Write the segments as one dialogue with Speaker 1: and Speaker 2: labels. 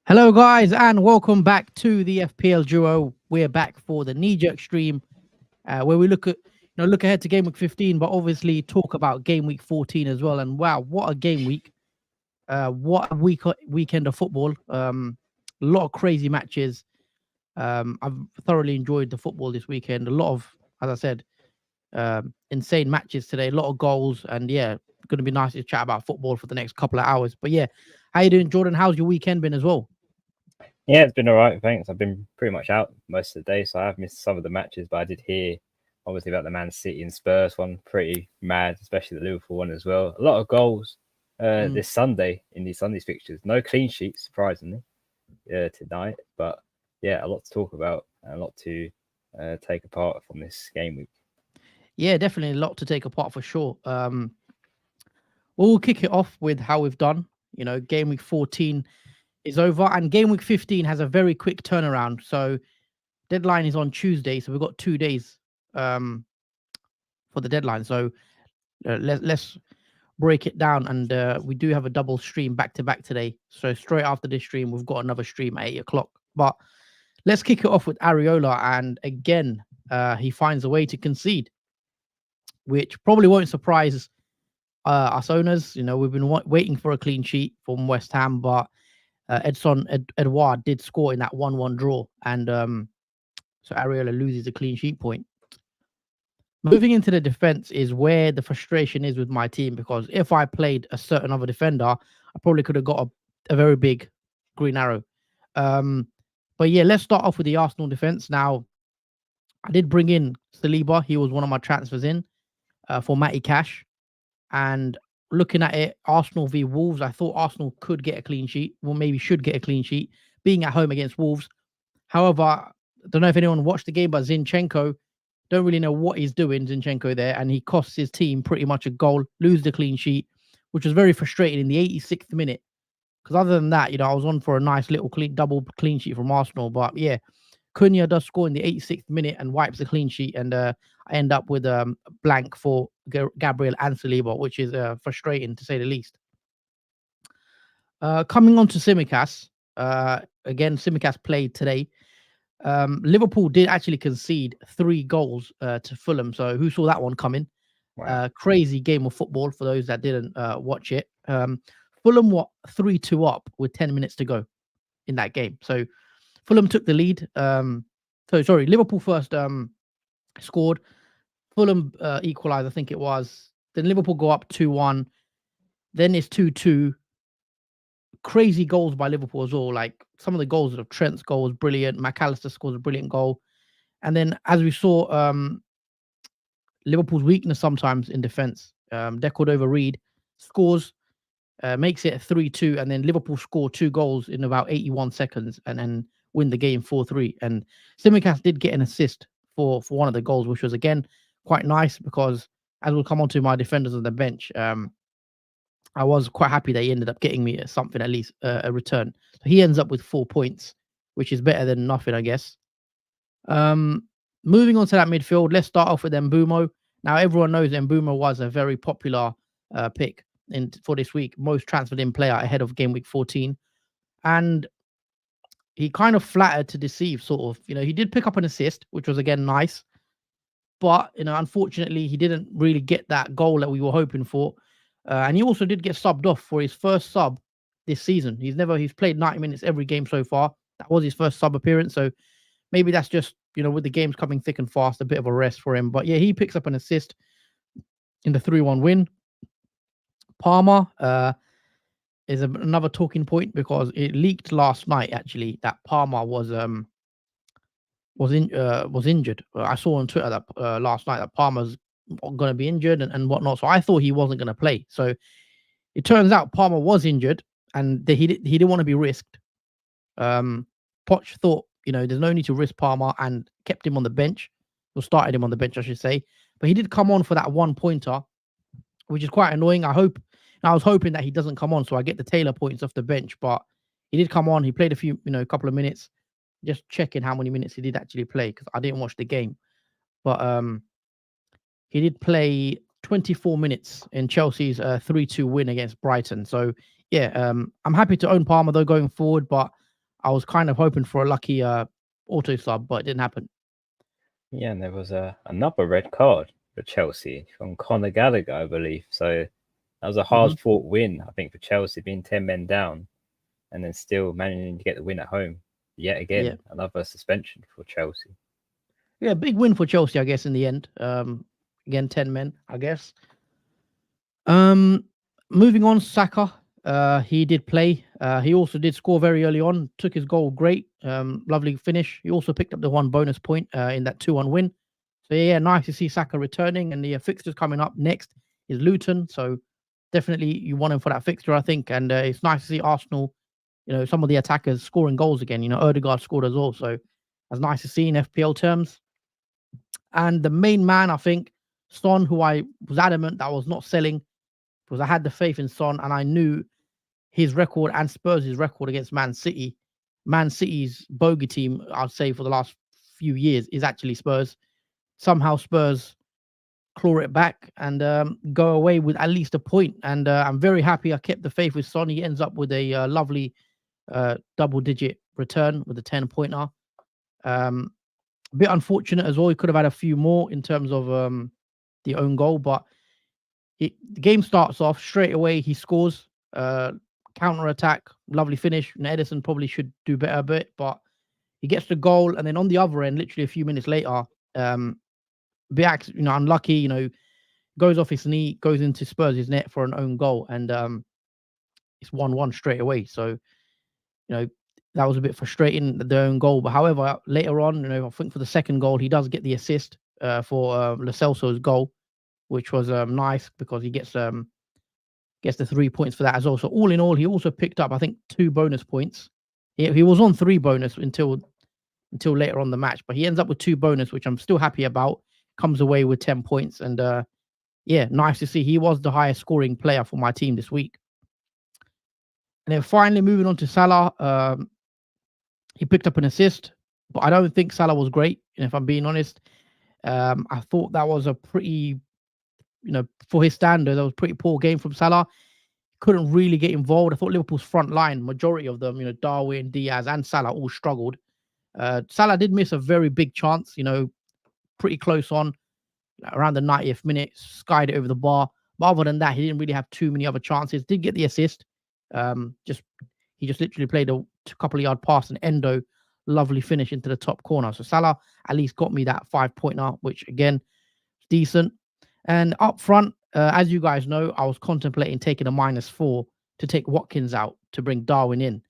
Speaker 1: Hello, guys, and welcome back to the FPL Duo. We're back for the knee-jerk stream, where we look ahead to game week 15, but obviously talk about game week 14 as well. And wow, what a game week! What a weekend of football. A lot of crazy matches. I've thoroughly enjoyed the football this weekend. A lot of, as I said, insane matches today. A lot of goals, and yeah, going to be nice to chat about football for the next couple of hours. But yeah, how you doing, Jordan? How's your weekend been as well?
Speaker 2: Yeah, it's been all right, thanks. I've been pretty much out most of the day, so I have missed some of the matches, but I did hear obviously about the Man City and Spurs one, pretty mad, especially the Liverpool one as well. A lot of goals this Sunday in these Sunday's fixtures. No clean sheets, surprisingly, tonight, but yeah, a lot to talk about and a lot to take apart from this game week.
Speaker 1: Yeah, definitely a lot to take apart for sure. We'll kick it off with how we've done. Game week 14 is over, and game week 15 has a very quick turnaround. So deadline is on Tuesday, so we've got 2 days for the deadline. So let's break it down, and we do have a double stream back to back today. So straight after this stream, we've got another stream at 8 o'clock. But let's kick it off with Areola, and again, he finds a way to concede, which probably won't surprise us owners. We've been waiting for a clean sheet from West Ham, but Edouard did score in that 1-1 draw, and so Areola loses a clean sheet point. Moving into the defense is where the frustration is with my team, because if I played a certain other defender, I probably could have got a very big green arrow. But yeah, let's start off with the Arsenal defense. Now, I did bring in Saliba. He was one of my transfers in for Matty Cash, and looking at it, Arsenal v Wolves, I thought Arsenal could get a clean sheet, or maybe should get a clean sheet, being at home against Wolves. However, I don't know if anyone watched the game, but Zinchenko, don't really know what he's doing, Zinchenko there, and he costs his team pretty much a goal, lose the clean sheet, which was very frustrating in the 86th minute. Because other than that, I was on for a nice little double clean sheet from Arsenal. But yeah, Cunha does score in the 86th minute and wipes the clean sheet, and I end up with a blank for Gabriel and Saliba, which is frustrating to say the least. Coming on to Tsimikas, again, Tsimikas played today. Liverpool did actually concede 3 goals to Fulham, so who saw that one coming? Wow. Crazy game of football for those that didn't watch it. Fulham were 3-2 up with 10 minutes to go in that game. So Fulham took the lead. Liverpool first scored. Fulham equalized, I think it was. Then Liverpool go up 2-1. Then it's 2-2. Crazy goals by Liverpool as well. Like some of the goals of Trent's goal was brilliant. McAllister scores a brilliant goal. And then, as we saw, Liverpool's weakness sometimes in defense. Decordova-Reid scores, makes it 3-2, and then Liverpool score 2 goals in about 81 seconds and then win the game 4-3. And Tsimikas did get an assist for one of the goals, which was again quite nice, because as we'll come on to my defenders on the bench, I was quite happy that he ended up getting me something, at least a return. So he ends up with 4 points, which is better than nothing, I guess. Moving on to that midfield, let's start off with Mbeumo. Now, everyone knows Mbeumo was a very popular pick for this week, most transferred in player ahead of game week 14. And he kind of flattered to deceive, sort of. He did pick up an assist, which was again nice. But, unfortunately, he didn't really get that goal that we were hoping for. And he also did get subbed off for his first sub this season. He's played 90 minutes every game so far. That was his first sub appearance. So maybe that's just, with the games coming thick and fast, a bit of a rest for him. But yeah, he picks up an assist in the 3-1 win. Palmer is another talking point, because it leaked last night, actually, that Palmer was injured. I saw on Twitter that last night that Palmer's going to be injured and whatnot. So I thought he wasn't going to play. So it turns out Palmer was injured, and he didn't want to be risked. Poch thought, there's no need to risk Palmer, and kept him on the bench, or started him on the bench, I should say. But he did come on for that 1 pointer, which is quite annoying. I was hoping that he doesn't come on, so I get the Taylor points off the bench. But he did come on. He played a couple of minutes. Just checking how many minutes he did actually play, because I didn't watch the game. But he did play 24 minutes in Chelsea's 3-2 win against Brighton. So yeah, I'm happy to own Palmer though going forward, but I was kind of hoping for a lucky auto sub, but it didn't happen.
Speaker 2: Yeah, and there was another red card for Chelsea from Conor Gallagher, I believe. So that was a hard-fought win, I think, for Chelsea, being 10 men down and then still managing to get the win at home. Yet again, another suspension for Chelsea.
Speaker 1: Yeah, big win for Chelsea, I guess, in the end. Again, 10 men, I guess. Moving on, Saka. He did play. He also did score very early on. Took his goal great. Lovely finish. He also picked up the 1 bonus point in that 2-1 win. So yeah, nice to see Saka returning. And the fixtures coming up next is Luton. So definitely you want him for that fixture, I think. And it's nice to see Arsenal, some of the attackers scoring goals again. Odegaard scored as well. So that's nice to see in FPL terms. And the main man, I think, Son, who I was adamant that I was not selling, because I had the faith in Son and I knew his record and Spurs' record against Man City. Man City's bogey team, I'd say, for the last few years is actually Spurs. Somehow Spurs claw it back and go away with at least a point. And I'm very happy I kept the faith with Son. He ends up with a lovely double-digit return with a 10-pointer. A bit unfortunate as well. He could have had a few more in terms of the own goal, but the game starts off straight away. He scores, counter attack, lovely finish. And Edison probably should do better a bit, but he gets the goal. And then on the other end, literally a few minutes later, Biax, unlucky, goes off his knee, goes into Spurs' net for an own goal, and it's 1-1 straight away. So, that was a bit frustrating, their own goal. But however, later on, I think for the second goal, he does get the assist for Lo Celso's goal, which was nice because he gets the 3 points for that as well. So all in all, he also picked up, I think, 2 bonus points. He was on 3 bonus until later on the match, but he ends up with 2 bonus, which I'm still happy about. Comes away with 10 points, and nice to see. He was the highest scoring player for my team this week. And then finally moving on to Salah, he picked up an assist, but I don't think Salah was great. And if I'm being honest, I thought that was a pretty, for his standards, that was a pretty poor game from Salah. Couldn't really get involved. I thought Liverpool's front line, majority of them, Darwin, Diaz, and Salah all struggled. Salah did miss a very big chance, pretty close on, around the 90th minute, skied it over the bar. But other than that, he didn't really have too many other chances. Did get the assist. He just literally played a couple of yard pass and Endo, lovely finish into the top corner. So Salah at least got me that 5-pointer, which again, decent. And up front, as you guys know, I was contemplating taking a -4 to take Watkins out to bring Darwin in.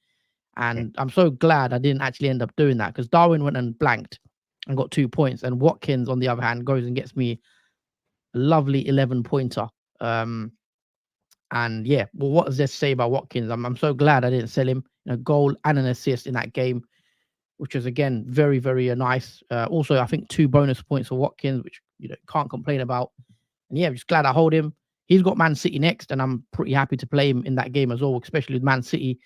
Speaker 1: And I'm so glad I didn't actually end up doing that, because Darwin went and blanked and got 2 points. And Watkins, on the other hand, goes and gets me a lovely 11-pointer. And yeah, well, what does this say about Watkins? I'm so glad I didn't sell him. A goal and an assist in that game, which was again very, very nice. Also, I think 2 bonus points for Watkins, which can't complain about. And yeah, I'm just glad I hold him. He's got Man City next, and I'm pretty happy to play him in that game as well, especially with Man City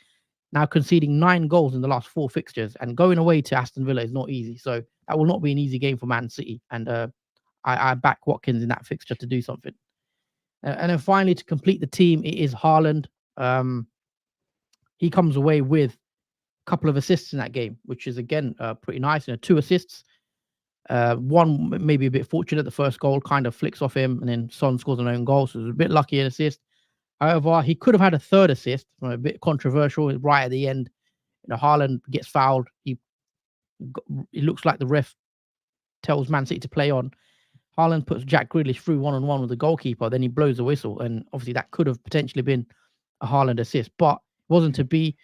Speaker 1: now conceding 9 goals in the last 4 fixtures, and going away to Aston Villa is not easy. So that will not be an easy game for Man City. And I back Watkins in that fixture to do something. And then finally, to complete the team, it is Haaland. He comes away with a couple of assists in that game, which is again pretty nice. 2 assists. One maybe a bit fortunate. The first goal kind of flicks off him, and then Son scores an own goal, so it was a bit lucky an assist. However, he could have had a 3rd assist, a bit controversial right at the end. Haaland gets fouled. It looks like the ref tells Man City to play on. Haaland puts Jack Grealish through 1-on-1 with the goalkeeper. Then he blows the whistle, and obviously that could have potentially been a Haaland assist, but it wasn't to be.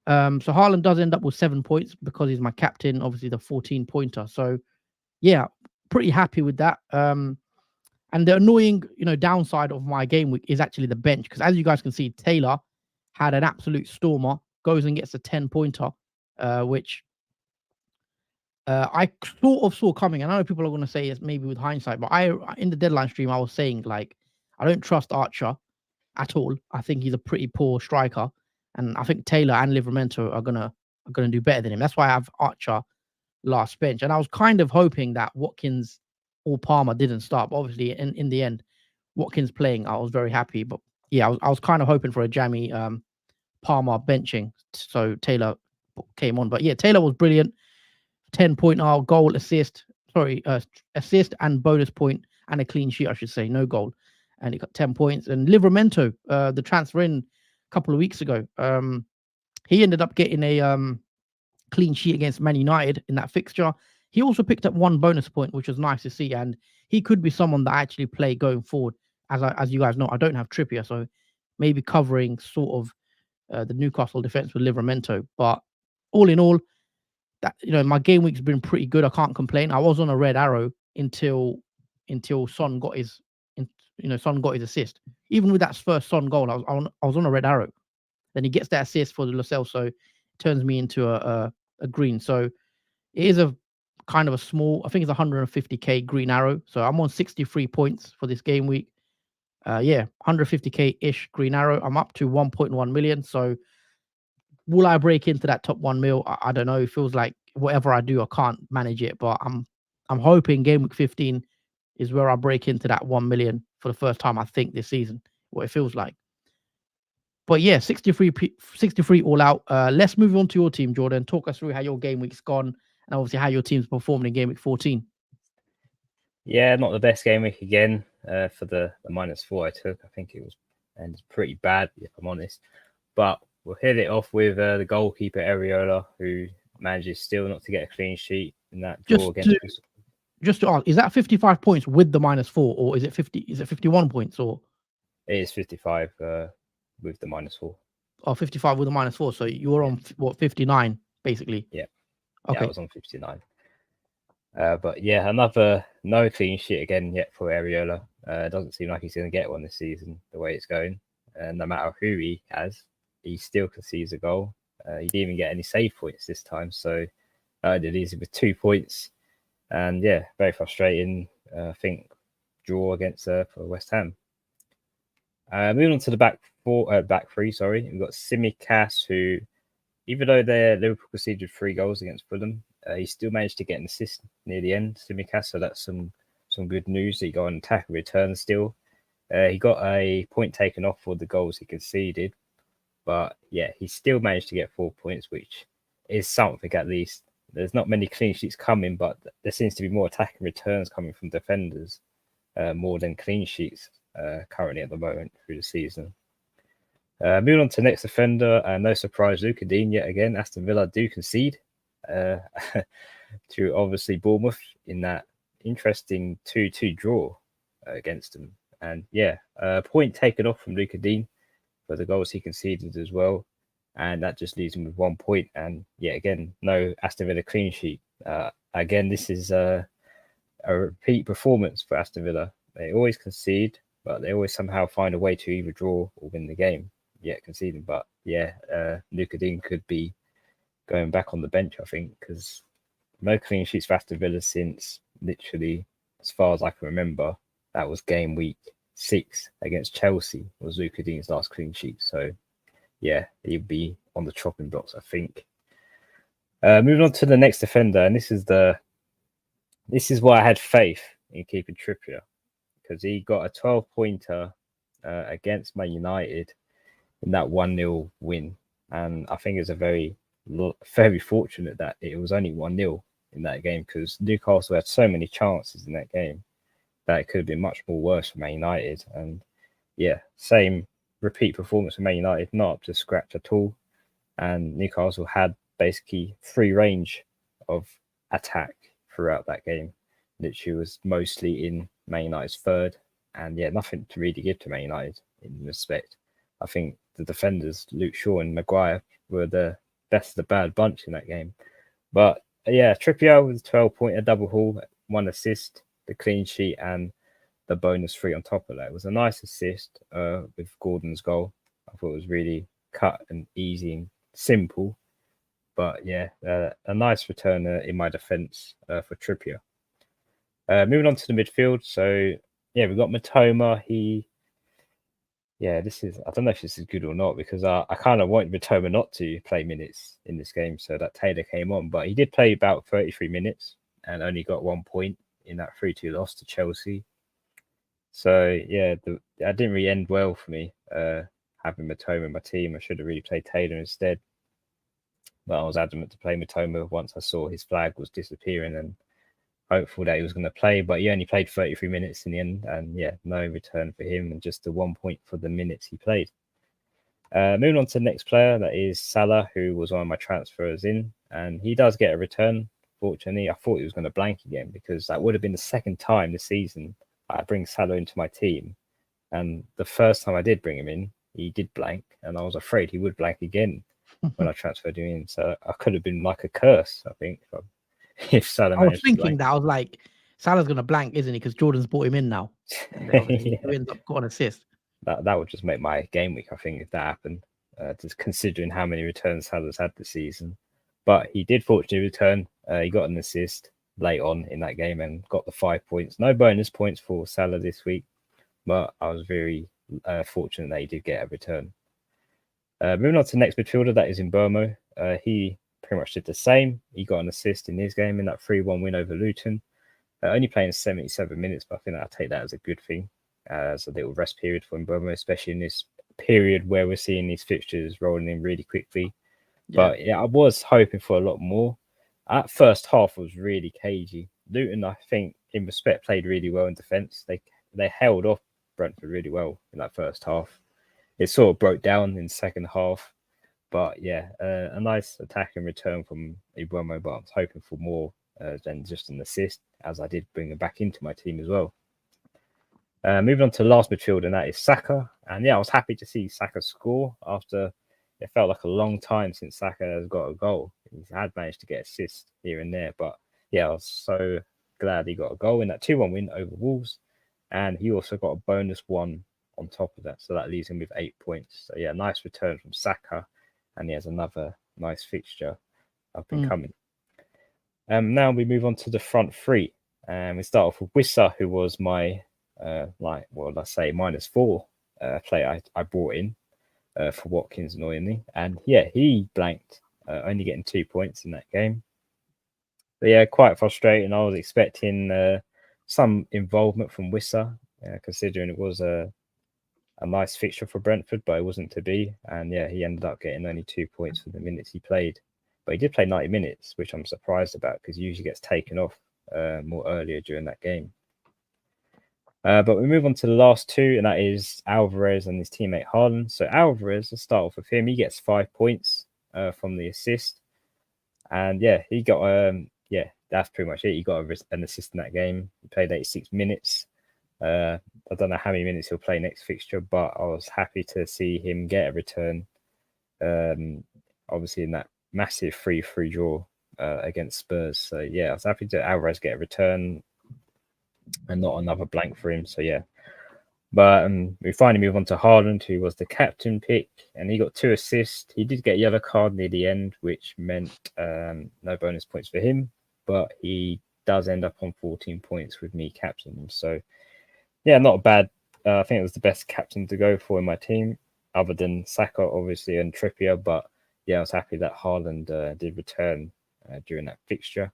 Speaker 1: So Haaland does end up with 7 points because he's my captain. Obviously the 14-pointer. So yeah, pretty happy with that. And the annoying, downside of my game week is actually the bench, because as you guys can see, Taylor had an absolute stormer, goes and gets a 10-pointer, which I sort of saw coming. I know people are going to say it's maybe with hindsight, but in the deadline stream, I was saying, like, I don't trust Archer at all. I think he's a pretty poor striker, and I think Taylor and Livramento are gonna do better than him. That's why I have Archer last bench, and I was kind of hoping that Watkins or Palmer didn't start. But obviously, in the end, Watkins playing, I was very happy. But yeah, I was kind of hoping for a jammy Palmer benching, so Taylor came on. But yeah, Taylor was brilliant. 10-point goal, assist, assist and bonus point and a clean sheet, I should say, no goal. And he got 10 points. And Livramento, the transfer in a couple of weeks ago, he ended up getting a clean sheet against Man United in that fixture. He also picked up 1 bonus point, which was nice to see. And he could be someone that I actually play going forward. As you guys know, I don't have Trippier, so maybe covering sort of the Newcastle defense with Livramento. But all in all, that my game week's been pretty good. I can't complain. I was on a red arrow until Son got his Son got his assist. Even with that first Son goal, I was on a red arrow. Then he gets that assist for the Lo Celso, turns me into a green. So it is a kind of a small, I think it's 150k green arrow. So I'm on 63 points for this game week. 150k ish green arrow. I'm up to 1.1 million. So will I break into that top 1 mil? I don't know. It feels like whatever I do, I can't manage it. But I'm hoping game week 15 is where I break into that 1 million for the first time, I think, this season. What it feels like. But yeah, 63 all out. Let's move on to your team, Jordan. Talk us through how your game week's gone and obviously how your team's performed in game week 14.
Speaker 2: Yeah, not the best game week again for the -4 I took. I think it was pretty bad, if I'm honest. But we'll hit it off with the goalkeeper, Areola, who manages still not to get a clean sheet in that draw against.
Speaker 1: Just to ask, is that 55 points with the -4, or is it 50? Is it 51 points, or
Speaker 2: it is 55 with the -4?
Speaker 1: Oh, 55 with the -4. So you were on what, 59 basically?
Speaker 2: Yeah.
Speaker 1: Okay.
Speaker 2: Yeah, I was on 59. But yeah, another no clean sheet again yet for Areola. Doesn't seem like he's going to get one this season, the way it's going. And no matter who he has, he still concedes a goal. He didn't even get any save points this time. So I did easy with 2 points. And yeah, very frustrating. I think draw against for West Ham. Moving on to the back three. We've got Tsimikas, who, even though Liverpool conceded 3 goals against Fulham, he still managed to get an assist near the end. Tsimikas, so that's some good news. He got an attack and return still. He got a point taken off for the goals he conceded, but yeah, he still managed to get 4 points, which is something at least. There's not many clean sheets coming, but there seems to be more attack and returns coming from defenders more than clean sheets currently at the moment through the season. Moving on to next offender, no surprise, Luca Dean yet again. Aston Villa do concede to obviously Bournemouth in that interesting 2-2 draw against them. And yeah, point taken off from Luca Dean for the goals he conceded as well. And that just leaves him with 1 point. And yeah, again, no Aston Villa clean sheet. Again, this is a repeat performance for Aston Villa. They always concede, but they always somehow find a way to either draw or win the game. Yeah, conceding. But yeah, Luca Dean could be going back on the bench, I think, because no clean sheets for Aston Villa since literally, as far as I can remember, that was game week 6 against Chelsea was Luca Dean's last clean sheet. So yeah, he'd be on the chopping blocks, I think. Moving on to the next defender, and this is why I had faith in keeping Trippier, because he got a 12-pointer against Man United in that 1-0 win, and I think it's a very fortunate that it was only 1-0 in that game, because Newcastle had so many chances in that game that it could have been much more worse for Man United. And yeah, same repeat performance for Man United, not up to scratch at all. And Newcastle had basically free range of attack throughout that game. Literally was mostly in Man United's third, and yeah, nothing to really give to Man United in respect. I think the defenders, Luke Shaw and Maguire, were the best of the bad bunch in that game. But yeah, Trippier with a 12-pointer, double haul, 1 assist, the clean sheet, and the bonus 3 on top of that. It was a nice assist with Gordon's goal. I thought it was really cut and easy and simple. But yeah, a nice return in my defence for Trippier. Moving on to the midfield. So yeah, we've got Matoma. I don't know if this is good or not, because I kind of wanted Matoma not to play minutes in this game, so that Taylor came on. But he did play about 33 minutes and only got 1 point in that 3-2 loss to Chelsea. So yeah, that didn't really end well for me. Having Matoma in my team, I should have really played Taylor instead. But I was adamant to play Matoma once I saw his flag was disappearing and hopeful that he was going to play. But he only played 33 minutes in the end, and yeah, no return for him, and just the 1 point for the minutes he played. Moving on to the next player, that is Salah, who was one of my transfers in, and he does get a return. Fortunately, I thought he was going to blank again because that would have been the second time this season I bring Salah into my team. And the first time I did bring him in, he did blank, and I was afraid he would blank again when I transferred him in. So I could have been like a curse, I think, if Salah
Speaker 1: I was
Speaker 2: managed to
Speaker 1: thinking
Speaker 2: blank.
Speaker 1: that. I was like, Salah's going to blank, isn't he? Because Jordan's brought him in now. And then obviously he ends up got an assist.
Speaker 2: That would just make my game week, I think, if that happened, just considering how many returns Salah's had this season. But he did fortunately return. He got an assist late on in that game and got the 5 points. No bonus points for Salah this week, but I was very fortunate that he did get a return. Moving on to the next midfielder, that is Mbomo. He pretty much did the same. He got an assist in his game in that 3-1 win over Luton. Only playing 77 minutes, but I think I'll take that as a good thing, as a little rest period for Mbomo, especially in this period where we're seeing these fixtures rolling in really quickly.
Speaker 1: Yeah.
Speaker 2: But yeah, I was hoping for a lot more. That first half was really cagey. Luton, I think, in respect, played really well in defence. They held off Brentford really well in that first half. It sort of broke down in the second half. But yeah, a nice attack and return from Mbomo, but I was hoping for more than just an assist, as I did bring him back into my team as well. Moving on to the last midfielder, and that is Saka. And yeah, I was happy to see Saka score after it felt like a long time since Saka has got a goal. He had managed to get assists here and there, but yeah, I was so glad he got a goal in that 2-1 win over Wolves. And he also got a bonus 1 on top of that. So that leaves him with 8 points. So yeah, nice return from Saka. And he has another nice fixture up and coming. Now we move on to the front three. And we start off with Wissa, who was my -4 player I brought in for Watkins, annoyingly. And yeah, he blanked, only getting 2 points in that game. But yeah, quite frustrating. I was expecting some involvement from Wissa, considering it was a nice fixture for Brentford, but it wasn't to be. And yeah, he ended up getting only 2 points for the minutes he played. But he did play 90 minutes, which I'm surprised about because he usually gets taken off more earlier during that game. But we move on to the last two, and that is Alvarez and his teammate Haaland. So Alvarez, let's start off with him. He gets 5 points from the assist. And yeah, he got, that's pretty much it. He got an assist in that game. He played 86 minutes. I don't know how many minutes he'll play next fixture, but I was happy to see him get a return. Obviously, in that massive 3-3 draw against Spurs. So yeah, I was happy to Alvarez get a return and not another blank for him. So yeah, but we finally move on to Haaland, who was the captain pick, and he got 2 assists. He did get a yellow card near the end, which meant no bonus points for him, but he does end up on 14 points with me captain. So yeah, not bad. I think it was the best captain to go for in my team, other than Saka, obviously, and Trippier. But yeah, I was happy that Haaland did return during that fixture.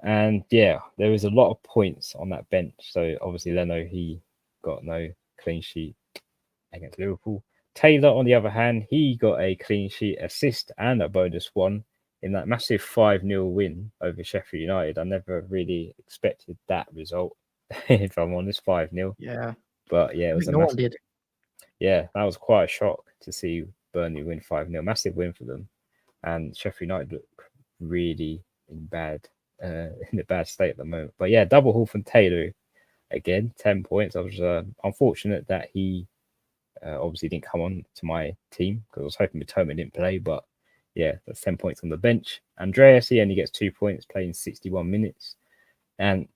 Speaker 2: And yeah, there was a lot of points on that bench. So obviously, Leno, he got no clean sheet against Liverpool. Taylor, on the other hand, he got a clean sheet, assist, and a bonus 1 in that massive 5-0 win over Sheffield United. I never really expected that result. If I'm honest, 5-0.
Speaker 1: Yeah.
Speaker 2: But yeah, it was
Speaker 1: no one did.
Speaker 2: Yeah, that was quite a shock to see Burnley win 5-0. Massive win for them. And Sheffield United look really in a bad state at the moment. But yeah, double haul from Taylor again, 10 points. I was unfortunate that he obviously didn't come on to my team because I was hoping Matoma didn't play. But yeah, that's 10 points on the bench. Andreas, he only gets 2 points, playing 61 minutes. And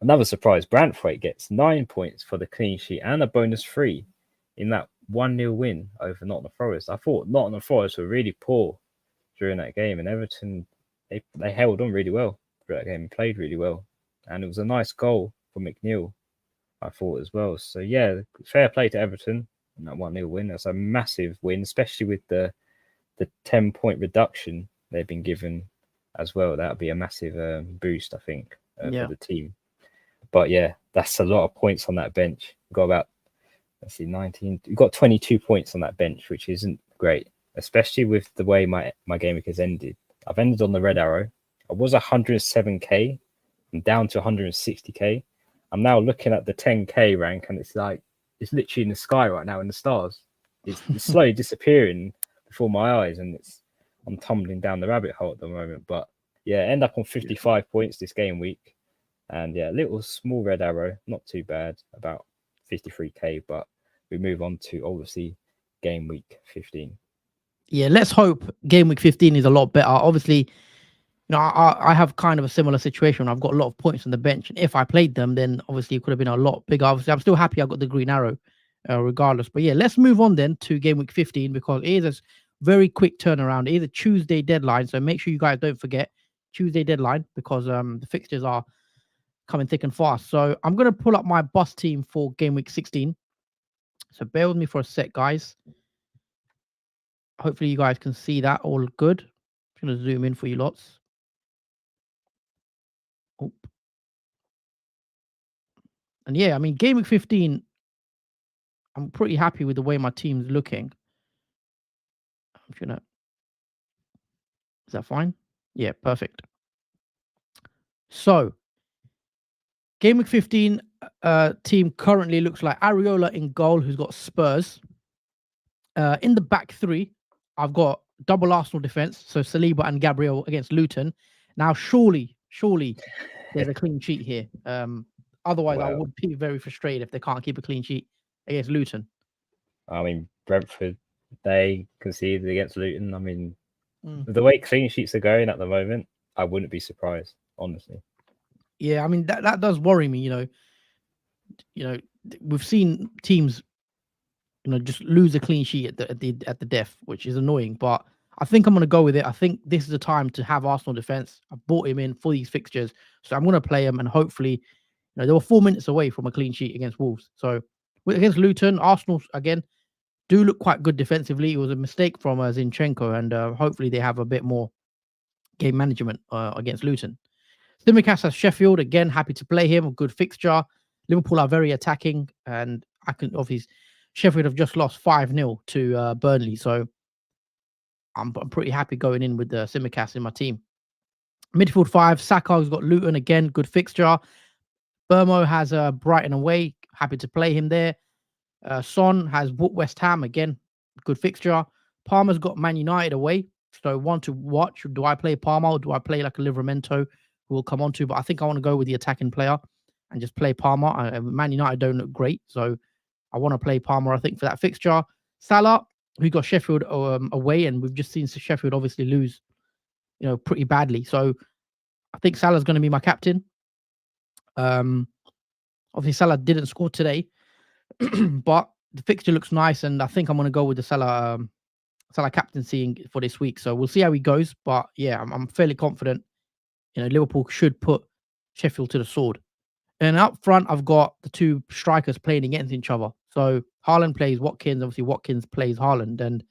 Speaker 2: another surprise, Branthwaite gets 9 points for the clean sheet and a bonus 3 in that 1-0 win over Nottingham Forest. I thought Nottingham Forest were really poor during that game, and Everton, they held on really well through that game and played really well. And it was a nice goal for McNeil, I thought, as well. So yeah, fair play to Everton in that 1-0 win. That's a massive win, especially with the 10-point reduction they've been given as well. That would be a massive boost, I think, for the team. But yeah, that's a lot of points on that bench. We've got about, let's see, 19. We've got 22 points on that bench, which isn't great, especially with the way my game week has ended. I've ended on the red arrow. I was 107k. I'm down to 160k. I'm now looking at the 10k rank, and it's like it's literally in the sky right now in the stars. It's slowly disappearing before my eyes, and I'm tumbling down the rabbit hole at the moment. But yeah, end up on 55 points this game week, and yeah, little small red arrow, not too bad, about 53k. But we move on to obviously game week 15.
Speaker 1: Yeah, let's hope game week 15 is a lot better. Obviously, I have kind of a similar situation. I've got a lot of points on the bench, and if I played them, then obviously it could have been a lot bigger. Obviously, I'm still happy I got the green arrow, regardless. But yeah, let's move on then to game week 15 because it is a very quick turnaround. It is a Tuesday deadline, so make sure you guys don't forget Tuesday deadline because the fixtures are coming thick and fast. So I'm gonna pull up my bus team for game week 16. So bear with me for a sec, guys. Hopefully you guys can see that all good. I'm gonna zoom in for you lots. Oh. And yeah, I mean, game week 15, I'm pretty happy with the way my team's looking. I'm gonna. Is that fine? Yeah, perfect. So, game week 15 team currently looks like Areola in goal, who's got Spurs. In the back three, I've got double Arsenal defense, so Saliba and Gabriel against Luton. Now, surely, there's a clean sheet here. Otherwise, I would be very frustrated if they can't keep a clean sheet against Luton.
Speaker 2: I mean, Brentford, they conceded against Luton. I mean, the way clean sheets are going at the moment, I wouldn't be surprised, honestly.
Speaker 1: Yeah, I mean that does worry me. You know, we've seen teams, just lose a clean sheet at the death, which is annoying. But I think I'm going to go with it. I think this is the time to have Arsenal defense. I bought him in for these fixtures, so I'm going to play him, and hopefully, they were 4 minutes away from a clean sheet against Wolves. So against Luton, Arsenal again do look quite good defensively. It was a mistake from Zinchenko, and hopefully they have a bit more game management against Luton. Tsimikas has Sheffield again. Happy to play him. A good fixture. Liverpool are very attacking, and I can obviously Sheffield have just lost 5-0 to Burnley, so I'm pretty happy going in with the Tsimikas in my team. Midfield 5, Saka's got Luton again. Good fixture. Burmo has Brighton away. Happy to play him there. Son has West Ham again. Good fixture. Palmer's got Man United away, so one to watch. Do I play Palmer or do I play like a Livramento, who we'll come on to? But I think I want to go with the attacking player and just play Palmer. Man United don't look great, so I want to play Palmer, I think, for that fixture. Salah, who got Sheffield away, and we've just seen Sheffield obviously lose, pretty badly. So I think Salah's going to be my captain. Obviously Salah didn't score today, but the fixture looks nice, and I think I'm going to go with the Salah captaincy for this week. So we'll see how he goes. But yeah, I'm fairly confident. Liverpool should put Sheffield to the sword. And up front, I've got the two strikers playing against each other. So Haaland plays Watkins. Obviously, Watkins plays Haaland. And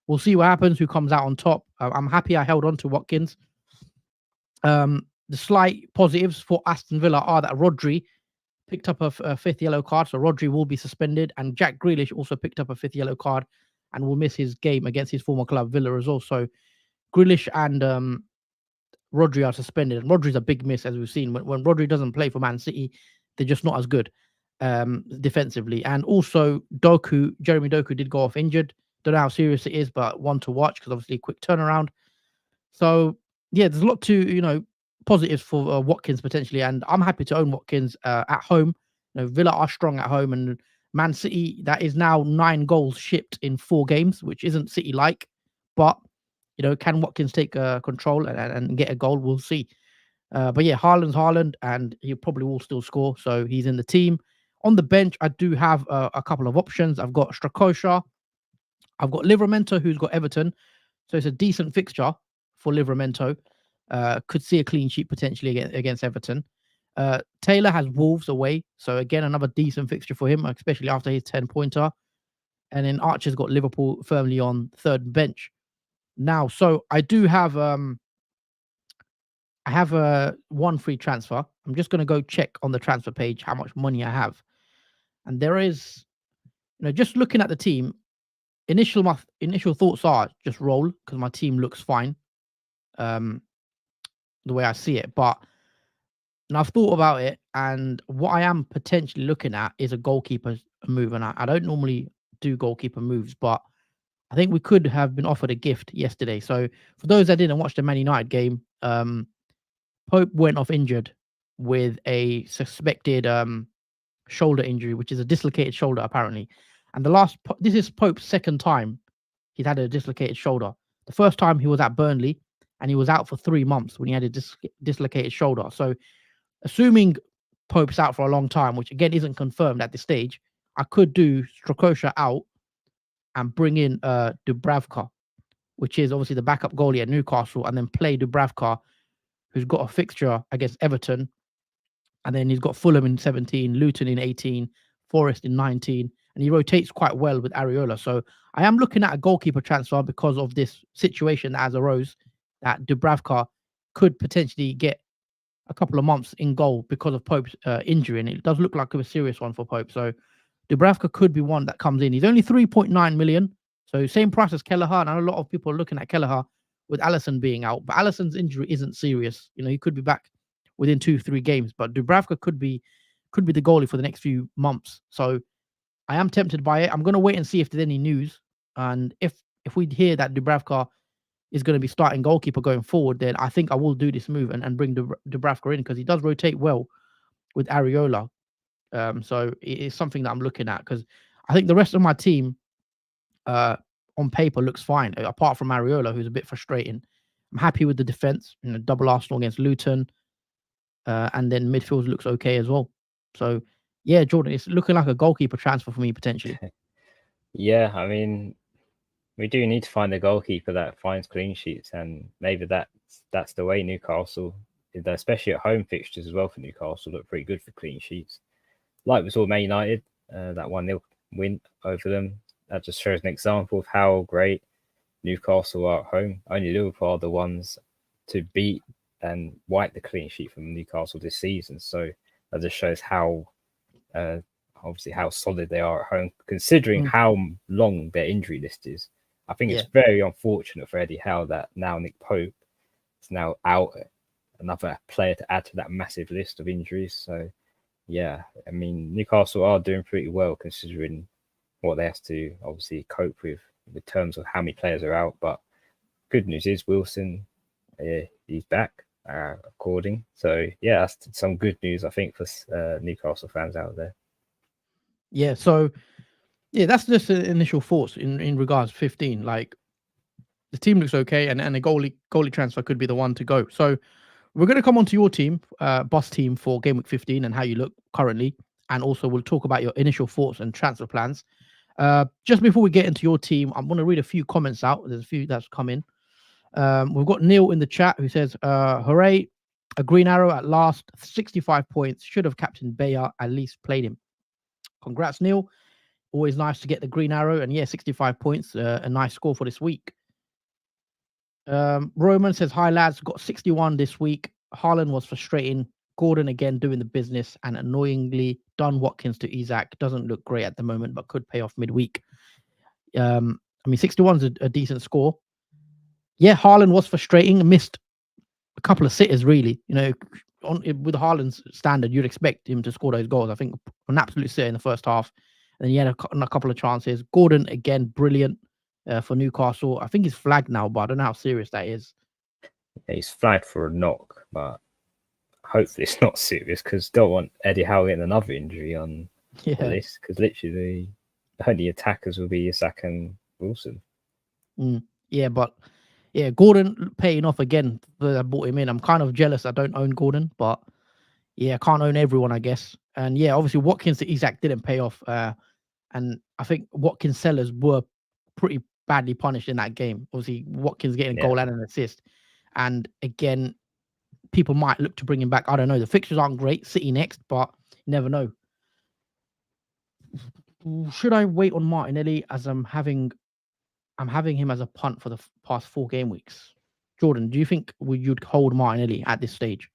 Speaker 1: we'll see what happens, who comes out on top. I'm happy I held on to Watkins. The slight positives for Aston Villa are that Rodri picked up a fifth yellow card. So Rodri will be suspended. And Jack Grealish also picked up a fifth yellow card and will miss his game against his former club, Villa, as well. So Grealish and Rodri are suspended, and Rodri's a big miss, as we've seen. When Rodri doesn't play for Man City, they're just not as good defensively. And also, Jeremy Doku did go off injured. Don't know how serious it is, but one to watch because obviously a quick turnaround. So yeah, there's a lot to positives for Watkins potentially, and I'm happy to own Watkins at home. Villa are strong at home, and Man City, that is now 9 goals shipped in 4 games, which isn't City-like, but can Watkins take control and get a goal? We'll see. But yeah, Haaland's Haaland, and he probably will still score, so he's in the team. On the bench, I do have a couple of options. I've got Strakosha. I've got Livramento, who's got Everton. So it's a decent fixture for Livramento. Could see a clean sheet potentially against Everton. Taylor has Wolves away. So again, another decent fixture for him, especially after his 10-pointer. And then Archer's got Liverpool firmly on third bench. Now, so I do have I have one free transfer. I'm just going to go check on the transfer page how much money I have. And there is, just looking at the team, my initial thoughts are just roll because my team looks fine, the way I see it. But and I've thought about it, and what I am potentially looking at is a goalkeeper move. And I don't normally do goalkeeper moves, but I think we could have been offered a gift yesterday. So for those that didn't watch the Man United game, Pope went off injured with a suspected shoulder injury, which is a dislocated shoulder apparently. And this is Pope's second time he's had a dislocated shoulder. The first time he was at Burnley, and he was out for 3 months when he had a dislocated shoulder. So assuming Pope's out for a long time, which again isn't confirmed at this stage, I could do Strakosha out and bring in Dubravka, which is obviously the backup goalie at Newcastle, and then play Dubravka, who's got a fixture against Everton, and then he's got Fulham in 17, Luton in 18, Forest in 19, and he rotates quite well with Areola. So I am looking at a goalkeeper transfer because of this situation that has arose, that Dubravka could potentially get a couple of months in goal because of Pope's injury, and it does look like a serious one for Pope. So Dubravka could be one that comes in. He's only 3.9 million, so same price as Kelleher. And I know a lot of people are looking at Kelleher with Alisson being out, but Alisson's injury isn't serious. He could be back within 2-3 games, but Dubravka could be the goalie for the next few months. So I am tempted by it. I'm going to wait and see if there's any news, and if we hear that Dubravka is going to be starting goalkeeper going forward, then I think I will do this move and bring Dubravka in because he does rotate well with Areola. So it is something that I'm looking at because I think the rest of my team on paper looks fine, apart from Areola, who's a bit frustrating. I'm happy with the defense, double Arsenal against Luton, and then midfield looks okay as well. So yeah, Jordan, it's looking like a goalkeeper transfer for me potentially.
Speaker 2: Yeah, I mean, we do need to find a goalkeeper that finds clean sheets, and maybe that's the way Newcastle, especially at home fixtures as well for Newcastle, look pretty good for clean sheets. Like we saw Man United, that 1-0 win over them. That just shows an example of how great Newcastle are at home. Only Liverpool are the ones to beat and wipe the clean sheet from Newcastle this season. So that just shows how obviously how solid they are at home, considering how long their injury list is. I think it's very unfortunate for Eddie Howe that now Nick Pope is now out, another player to add to that massive list of injuries. So yeah, I mean, Newcastle are doing pretty well considering what they have to obviously cope with in terms of how many players are out. But good news is Wilson, he's back, according. So yeah, that's some good news, I think, for Newcastle fans out there.
Speaker 1: Yeah, so yeah, that's just the initial thoughts in regards to 15. Like the team looks okay, and a goalie transfer could be the one to go. So we're going to come on to your team, boss team for Game Week 15 and how you look currently, and also we'll talk about your initial thoughts and transfer plans. Just before we get into your team, I'm going to read a few comments out. There's a few that's come in. We've got Neil in the chat who says, hooray, a green arrow at last, 65 points. Should have captained Bayer, at least played him. Congrats, Neil. Always nice to get the green arrow. And yeah, 65 points, a nice score for this week. Roman says, hi, lads. Got 61 this week. Haaland was frustrating. Gordon again doing the business, and annoyingly done Watkins to Isaac. Doesn't look great at the moment, but could pay off midweek. I mean, 61 is a decent score. Yeah, Haaland was frustrating. Missed a couple of sitters, really. With Haaland's standard, you'd expect him to score those goals. I think an absolute sitter in the first half. And then he had a couple of chances. Gordon, again, brilliant for Newcastle. I think he's flagged now, but I don't know how serious that is.
Speaker 2: Yeah, he's flagged for a knock, but hopefully it's not serious because don't want Eddie Howe getting another injury on the list, because literally the only attackers will be Isaac and Wilson.
Speaker 1: Yeah, but yeah, Gordon paying off again. I bought him in. I'm kind of jealous I don't own Gordon, but yeah, I can't own everyone, I guess. And yeah, obviously Watkins to Isaac didn't pay off. And I think Watkins sellers were pretty badly punished in that game. Obviously, Watkins getting a goal and an assist. And again, people might look to bring him back. I don't know. The fixtures aren't great. City next, but you never know. Should I wait on Martinelli as I'm having him as a punt for the past 4 game weeks? Jordan, do you think you'd hold Martinelli at this stage?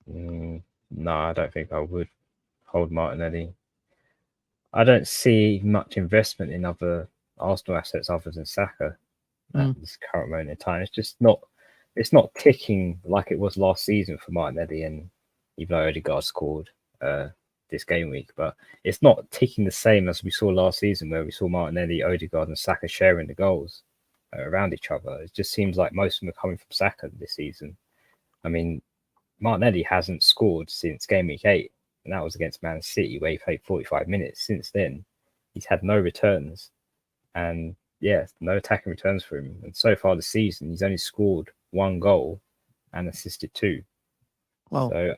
Speaker 2: No, I don't think I would hold Martinelli. I don't see much investment in other Arsenal assets other than Saka at this current moment in time. It's just not. It's not ticking like it was last season for Martinelli, and even though Odegaard scored this game week, but it's not ticking the same as we saw last season, where we saw Martinelli, Odegaard, and Saka sharing the goals around each other. It just seems like most of them are coming from Saka this season. I mean, Martinelli hasn't scored since game week 8, and that was against Man City, where he played 45 minutes. Since then, he's had no returns, and no attacking returns for him. And so far this season, he's only scored 1 goal and assisted 2.
Speaker 1: Well,
Speaker 2: so I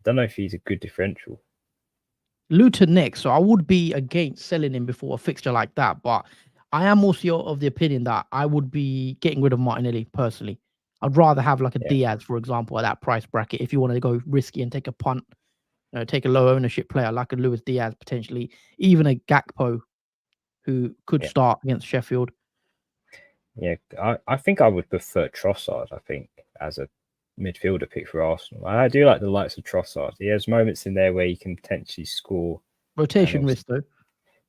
Speaker 2: don't know if he's a good differential.
Speaker 1: Luton next, so I would be against selling him before a fixture like that, but I am also of the opinion that I would be getting rid of Martinelli personally. I'd rather have like a Diaz, for example, at that price bracket. If you want to go risky and take a punt, take a low ownership player like a Luis Diaz, potentially, even a Gakpo, who could start against Sheffield.
Speaker 2: Yeah, I think I would prefer Trossard, I think, as a midfielder pick for Arsenal. I do like the likes of Trossard. He has moments in there where he can potentially score.
Speaker 1: Rotation risk, though.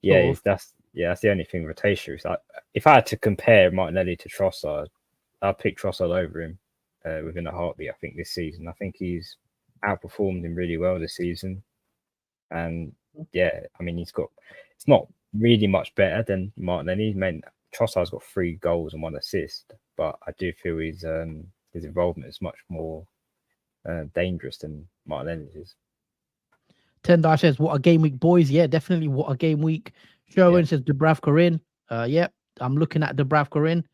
Speaker 2: Yeah, that's the only thing. Rotation risk. If I had to compare Martinelli to Trossard, I'd pick Trossard over him within a heartbeat. I think this season, I think he's outperformed him really well this season, and I mean it's not really much better than Martinelli. I mean, Trossard's got 3 goals and 1 assist, but I do feel his involvement is much more dangerous than Martinelli's is.
Speaker 1: Tendai says, "What a game week, boys!" Yeah, definitely. What a game week. Sherwin says, "Dubravka in." I'm looking at Dubravka in.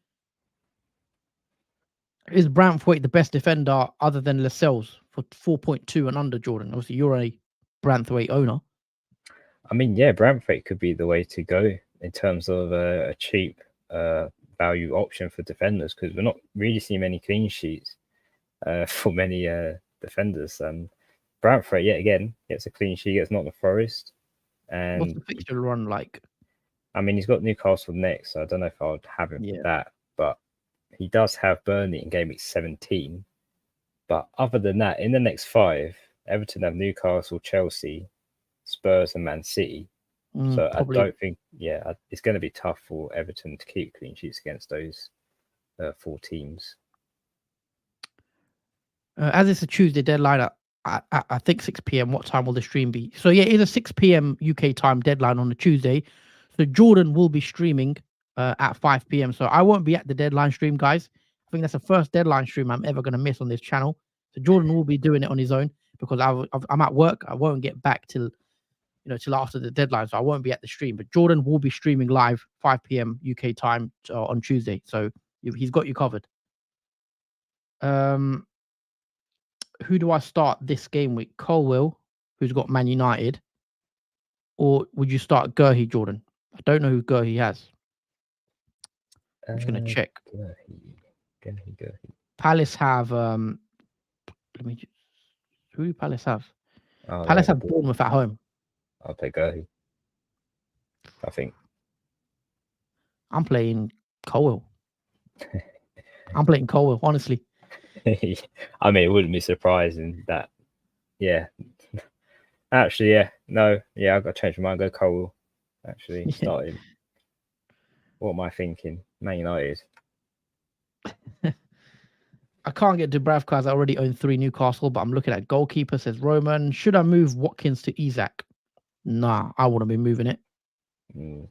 Speaker 1: Is Branthwaite the best defender other than Lascelles for 4.2 and under, Jordan? Obviously, you're a Branthwaite owner.
Speaker 2: I mean, Branthwaite could be the way to go in terms of a cheap value option for defenders, because we're not really seeing many clean sheets for many defenders. Branthwaite, yet again, gets a clean sheet against Nottingham Forest. And
Speaker 1: what's the fixture run like?
Speaker 2: I mean, he's got Newcastle next, so I don't know if I would have him for that. But he does have Burnley in game week 17. But other than that, in the next 5, Everton have Newcastle, Chelsea, Spurs, and Man City. So probably. I don't think, it's going to be tough for Everton to keep clean sheets against those 4 teams.
Speaker 1: As it's a Tuesday deadline at I think 6 p.m. What time will the stream be? So it's a 6 p.m. UK time deadline on a Tuesday. So Jordan will be streaming at 5 p.m. So I won't be at the deadline stream, guys. I think that's the first deadline stream I'm ever going to miss on this channel. So Jordan will be doing it on his own because I'm at work. I won't get back till after the deadline, so I won't be at the stream. But Jordan will be streaming live 5 p.m. UK time on Tuesday. So he's got you covered. Who do I start this game week? Colwill, who's got Man United, or would you start Gurhey, Jordan? I don't know who Gurhey has. I'm just going to check.
Speaker 2: Gurhey.
Speaker 1: Palace have who do Palace have? Palace have Bournemouth at home.
Speaker 2: I'll take Gurhey, I think.
Speaker 1: I'm playing Colwill. Honestly.
Speaker 2: I mean, it wouldn't be surprising that. Actually, I've got to change my mind. Go Colwill. Actually, starting. What am I thinking? Man United.
Speaker 1: I can't get Dubravka as I already own 3 Newcastle, but I'm looking at goalkeeper, says Roman. Should I move Watkins to Isak? Nah, I wouldn't be moving it.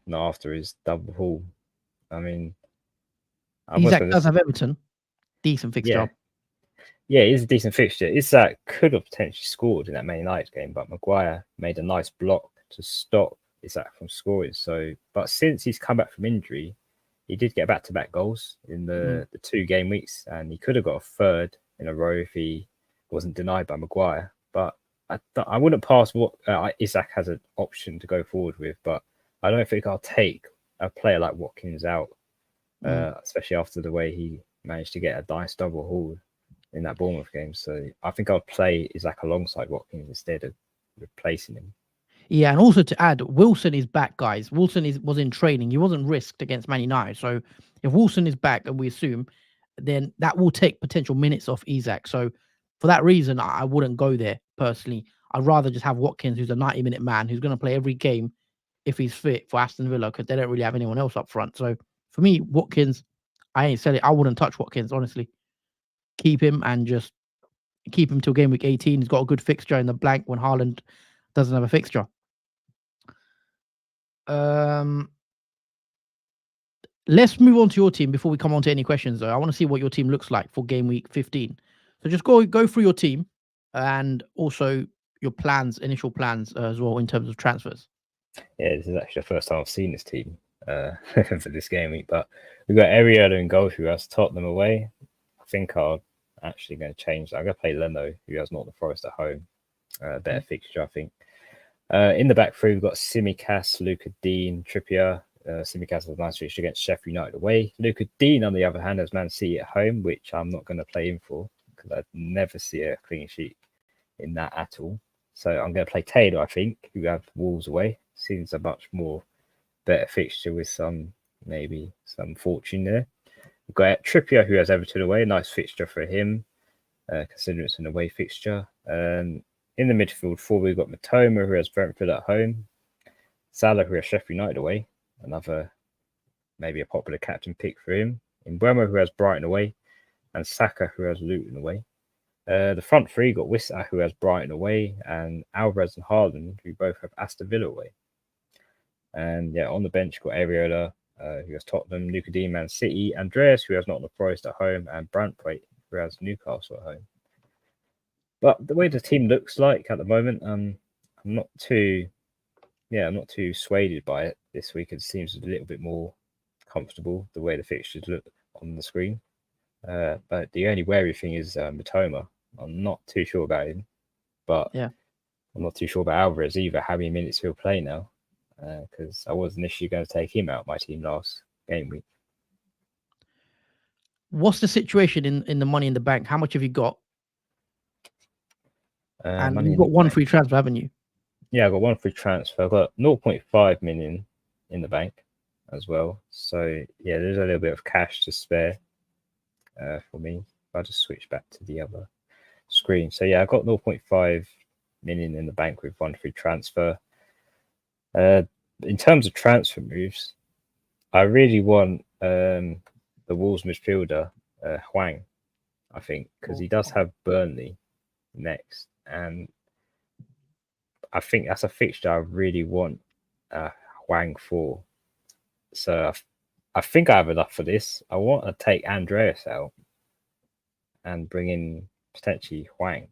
Speaker 2: Not after his double haul. I mean,
Speaker 1: Isak does have Everton. Decent fixture.
Speaker 2: Yeah, it is a decent fixture. Isak could have potentially scored in that Man United game, but Maguire made a nice block to stop Isak from scoring. But since he's come back from injury, he did get back-to-back goals in the 2 game weeks, and he could have got a 3rd in a row if he wasn't denied by Maguire. But I wouldn't pass what Isak has an option to go forward with, but I don't think I'll take a player like Watkins out, especially after the way he managed to get a nice double haul in that Bournemouth game. So I think I'll play Isak alongside Watkins instead of replacing him.
Speaker 1: Yeah, and also to add, Wilson is back, guys. Wilson was in training. He wasn't risked against Man United. So if Wilson is back, and we assume, then that will take potential minutes off Isak. So for that reason, I wouldn't go there personally. I'd rather just have Watkins, who's a 90-minute man, who's going to play every game if he's fit for Aston Villa, because they don't really have anyone else up front. So for me, Watkins, I ain't said it. I wouldn't touch Watkins, honestly. Keep him and just keep him till game week 18. He's got a good fixture in the blank when Haaland doesn't have a fixture. Let's move on to your team before we come on to any questions, though. I want to see what your team looks like for game week 15. So just go through your team and also your plans, initial plans as well in terms of transfers.
Speaker 2: Yeah, this is actually the first time I've seen this team for this game week. But we've got Ariola in goal, who has Tottenham away. I think I'm actually going to change that. I'm going to play Leno, who has Nottingham Forest at home. Better fixture, I think. In the back three, we've got Tsimikas, Luca Dean, Trippier. Tsimikas has a nice fixture against Sheffield United away. Luca Dean, on the other hand, has Man City at home, which I'm not going to play him for because I'd never see a clean sheet in that at all. So I'm going to play Taylor, I think, who have Wolves away. Seems a much more better fixture with maybe some fortune there. We've got Trippier, who has Everton away. Nice fixture for him, considering it's an away fixture. In the midfield four, we've got Matoma, who has Brentford at home. Salah, who has Sheffield United away. Another, maybe a popular captain pick for him. Mbeumo, who has Brighton away. And Saka, who has Luton away. The front three got Wissa, who has Brighton away. And Alvarez and Haaland, who both have Aston Villa away. And yeah, on the bench, got Ariola, who has Tottenham, Luca Dean, Man City, Andreas, who has Nottingham Forest at home, and Branthwaite, who has Newcastle at home. But the way the team looks like at the moment, I'm not too swayed by it this week. It seems a little bit more comfortable the way the fixtures look on the screen. But the only wary thing is Matoma. I'm not too sure about him, but
Speaker 1: yeah,
Speaker 2: I'm not too sure about Alvarez either. How many minutes he'll play now? Because I was initially going to take him out of my team last game week.
Speaker 1: What's the situation in the money in the bank? How much have you got? And you've got one free transfer, haven't you?
Speaker 2: Yeah, I got one free transfer. I've got 0.5 million in the bank as well. So yeah, there's a little bit of cash to spare for me. I'll just switch back to the other screen. So yeah, I got 0.5 million in the bank with one free transfer. In terms of transfer moves, I really want the Wolves midfielder Hwang, I think, because he does have Burnley next, and I think that's a fixture I really want Hwang for. So I think I have enough for this. I want to take Andreas out and bring in potentially Hwang.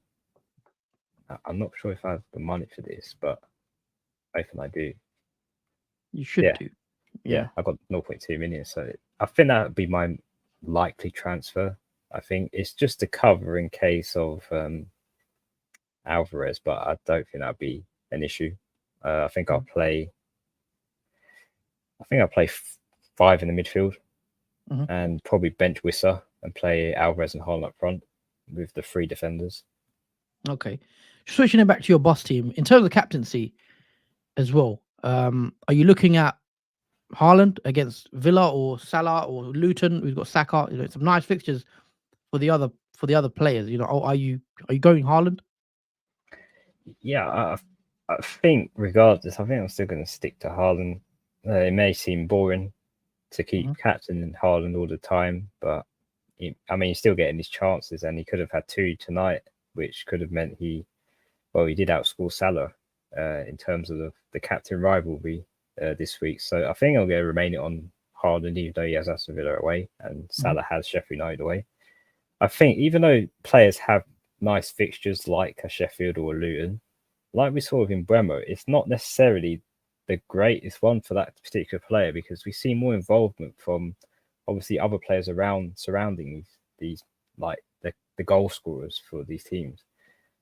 Speaker 2: I'm not sure if I have the money for this, but I think I do.
Speaker 1: You should do.
Speaker 2: Yeah, I got 0.2 million. So I think that would be my likely transfer. I think it's just to cover in case of Alvarez, but I don't think that'd be an issue. I think I'll play 5 in the midfield and probably bench Wissa and play Alvarez and Haaland up front with the 3 defenders.
Speaker 1: Okay. Switching it back to your boss team, in terms of captaincy as well, are you looking at Haaland against Villa or Salah or Luton? We've got Saka. Some nice fixtures for the other players. Are you going Haaland?
Speaker 2: Yeah, I think regardless, I think I'm still going to stick to Haaland. It may seem boring to keep captaining Haaland all the time, but he's still getting his chances, and he could have had 2 tonight, which could have meant he did outscore Salah in terms of the captain rivalry this week. So I think I'm going to remain it on Haaland, even though he has Aston Villa away and Salah has Sheffield United away. I think even though players have nice fixtures like a Sheffield or a Luton, like we saw with Mbeumo, it's not necessarily the greatest one for that particular player, because we see more involvement from obviously other players surrounding these like the goal scorers for these teams.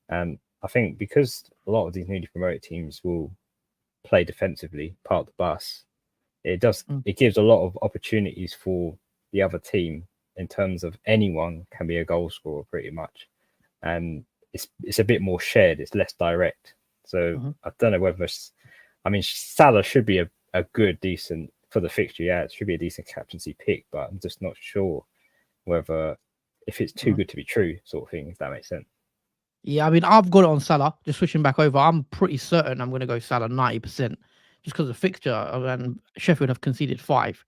Speaker 2: And I think because a lot of these newly promoted teams will play defensively, part of the bus, it gives a lot of opportunities for the other team in terms of anyone can be a goal scorer pretty much. And it's a bit more shared, it's less direct. So I don't know whether Salah should be a good, decent for the fixture. Yeah, it should be a decent captaincy pick, but I'm just not sure whether if it's too good to be true, sort of thing, if that makes sense.
Speaker 1: Yeah, I mean, I've got it on Salah. Just switching back over, I'm pretty certain I'm going to go Salah 90%, just because the fixture and Sheffield have conceded 5.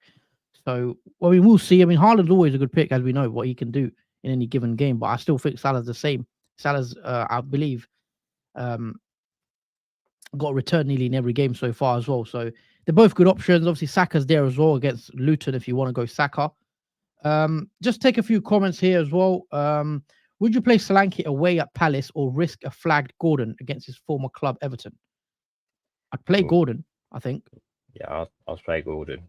Speaker 1: So, well, we will see. I mean, Haaland's always a good pick, as we know what he can do in any given game. But I still think Salah's the same. Salah's, I believe, got a return nearly in every game so far as well. So they're both good options. Obviously, Saka's there as well against Luton if you want to go Saka. Just take a few comments here as well. Would you play Solanke away at Palace or risk a flagged Gordon against his former club Everton? I'd play Gordon, I think.
Speaker 2: Yeah, I'll play Gordon.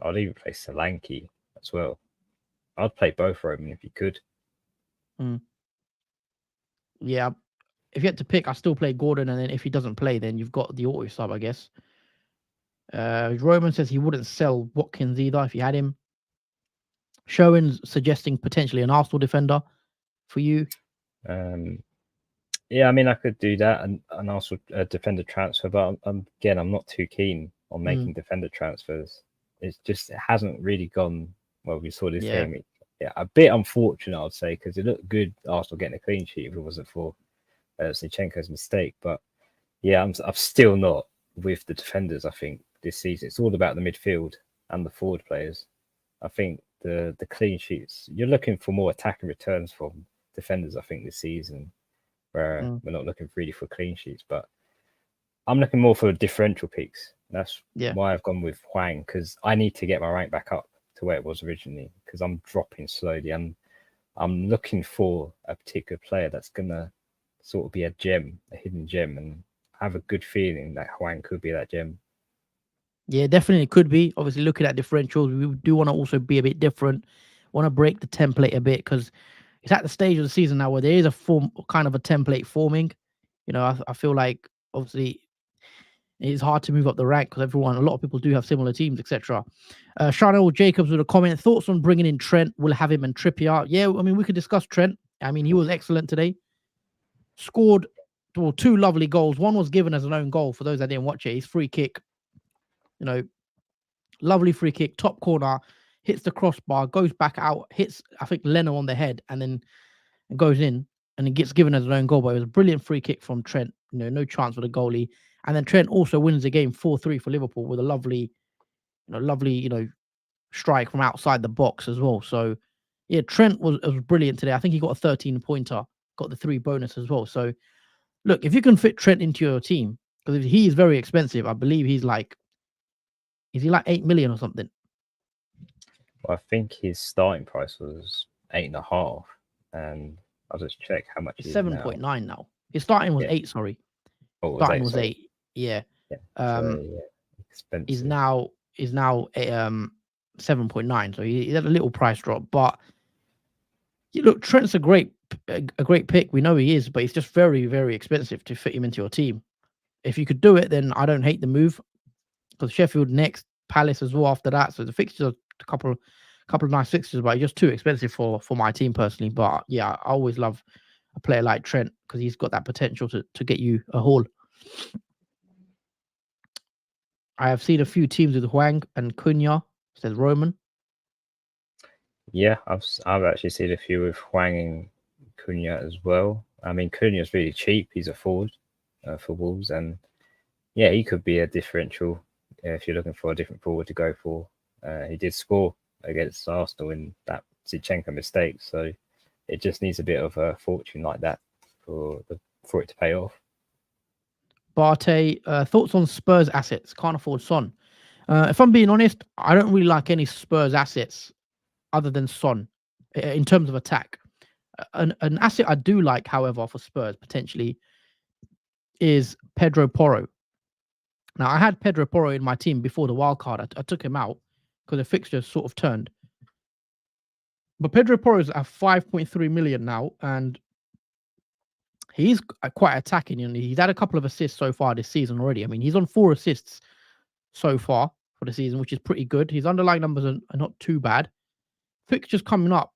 Speaker 2: I'd even play Solanke as well. I'd play both Roman if you could.
Speaker 1: Yeah, if you had to pick, I still play Gordon, and then if he doesn't play, then you've got the auto sub, I guess. Roman says he wouldn't sell Watkins either if you had him. Sherwin's suggesting potentially an Arsenal defender for you.
Speaker 2: Yeah, I mean, I could do that and also a defender transfer, but I'm not too keen on making defender transfers. It hasn't really gone well. We saw this game. Yeah, a bit unfortunate, I'd say, because it looked good, Arsenal getting a clean sheet if it wasn't for Zinchenko's mistake. But yeah, I'm still not with the defenders. I think this season it's all about the midfield and the forward players. I think the clean sheets, you're looking for more attacking returns from defenders. I think this season, where we're not looking really for clean sheets, but I'm looking more for differential picks. That's why I've gone with Hwang, because I need to get my rank back up to where it was originally, because I'm dropping slowly. I'm looking for a particular player that's gonna sort of be a hidden gem, and I have a good feeling that Hwang could be that gem.
Speaker 1: Yeah, definitely could be. Obviously, looking at differentials, we do want to also be a bit different. Want to break the template a bit, because it's at the stage of the season now where there is a kind of a template forming. You know, I feel like obviously it's hard to move up the rank because a lot of people do have similar teams, etc. Charnel Jacobs with a comment: thoughts on bringing in Trent? We'll have him and Trippier. Yeah, I mean, we could discuss Trent. I mean, he was excellent today. Scored 2 lovely goals. One was given as an own goal for those that didn't watch it. His free kick, lovely free kick, top corner, hits the crossbar, goes back out, hits, I think, Leno on the head, and then goes in, and it gets given as an own goal. But it was a brilliant free kick from Trent. No chance for the goalie. And then Trent also wins the game 4-3 for Liverpool with a lovely strike from outside the box as well. So yeah, Trent was brilliant today. I think he got a 13-pointer, got the 3 bonus as well. So look, if you can fit Trent into your team, because he is very expensive. I believe he's like, is he like 8 million or something?
Speaker 2: Well, I think his starting price was 8.5, and I'll just check how much
Speaker 1: it's 7.9 now. His starting was 8. Sorry, starting was 8. Yeah.
Speaker 2: Expensive.
Speaker 1: He's now 7.9. So he had a little price drop, but look, Trent's a great pick. We know he is, but he's just very, very expensive to fit him into your team. If you could do it, then I don't hate the move, because Sheffield next, Palace as well after that. So the fixtures are a couple of nice fixtures, but just too expensive for my team personally. But yeah, I always love a player like Trent because he's got that potential to get you a haul. I have seen a few teams with Hwang and Cunha, says Roman.
Speaker 2: Yeah, I've actually seen a few with Hwang and Cunha as well. I mean, Cunha's really cheap. He's a forward for Wolves, and yeah, he could be a differential if you're looking for a different forward to go for. He did score against Arsenal in that Zinchenko mistake, so it just needs a bit of a fortune like that for it to pay off.
Speaker 1: Barte, thoughts on Spurs assets? Can't afford Son. If I'm being honest, I don't really like any Spurs assets other than Son in terms of attack. An asset I do like, however, for Spurs potentially is Pedro Porro. Now, I had Pedro Porro in my team before the wild card. I took him out because the fixture sort of turned. But Pedro Porro is at 5.3 million now, and he's quite attacking. He's had a couple of assists so far this season already. I mean, he's on 4 assists so far for the season, which is pretty good. His underlying numbers are not too bad. Fixtures coming up,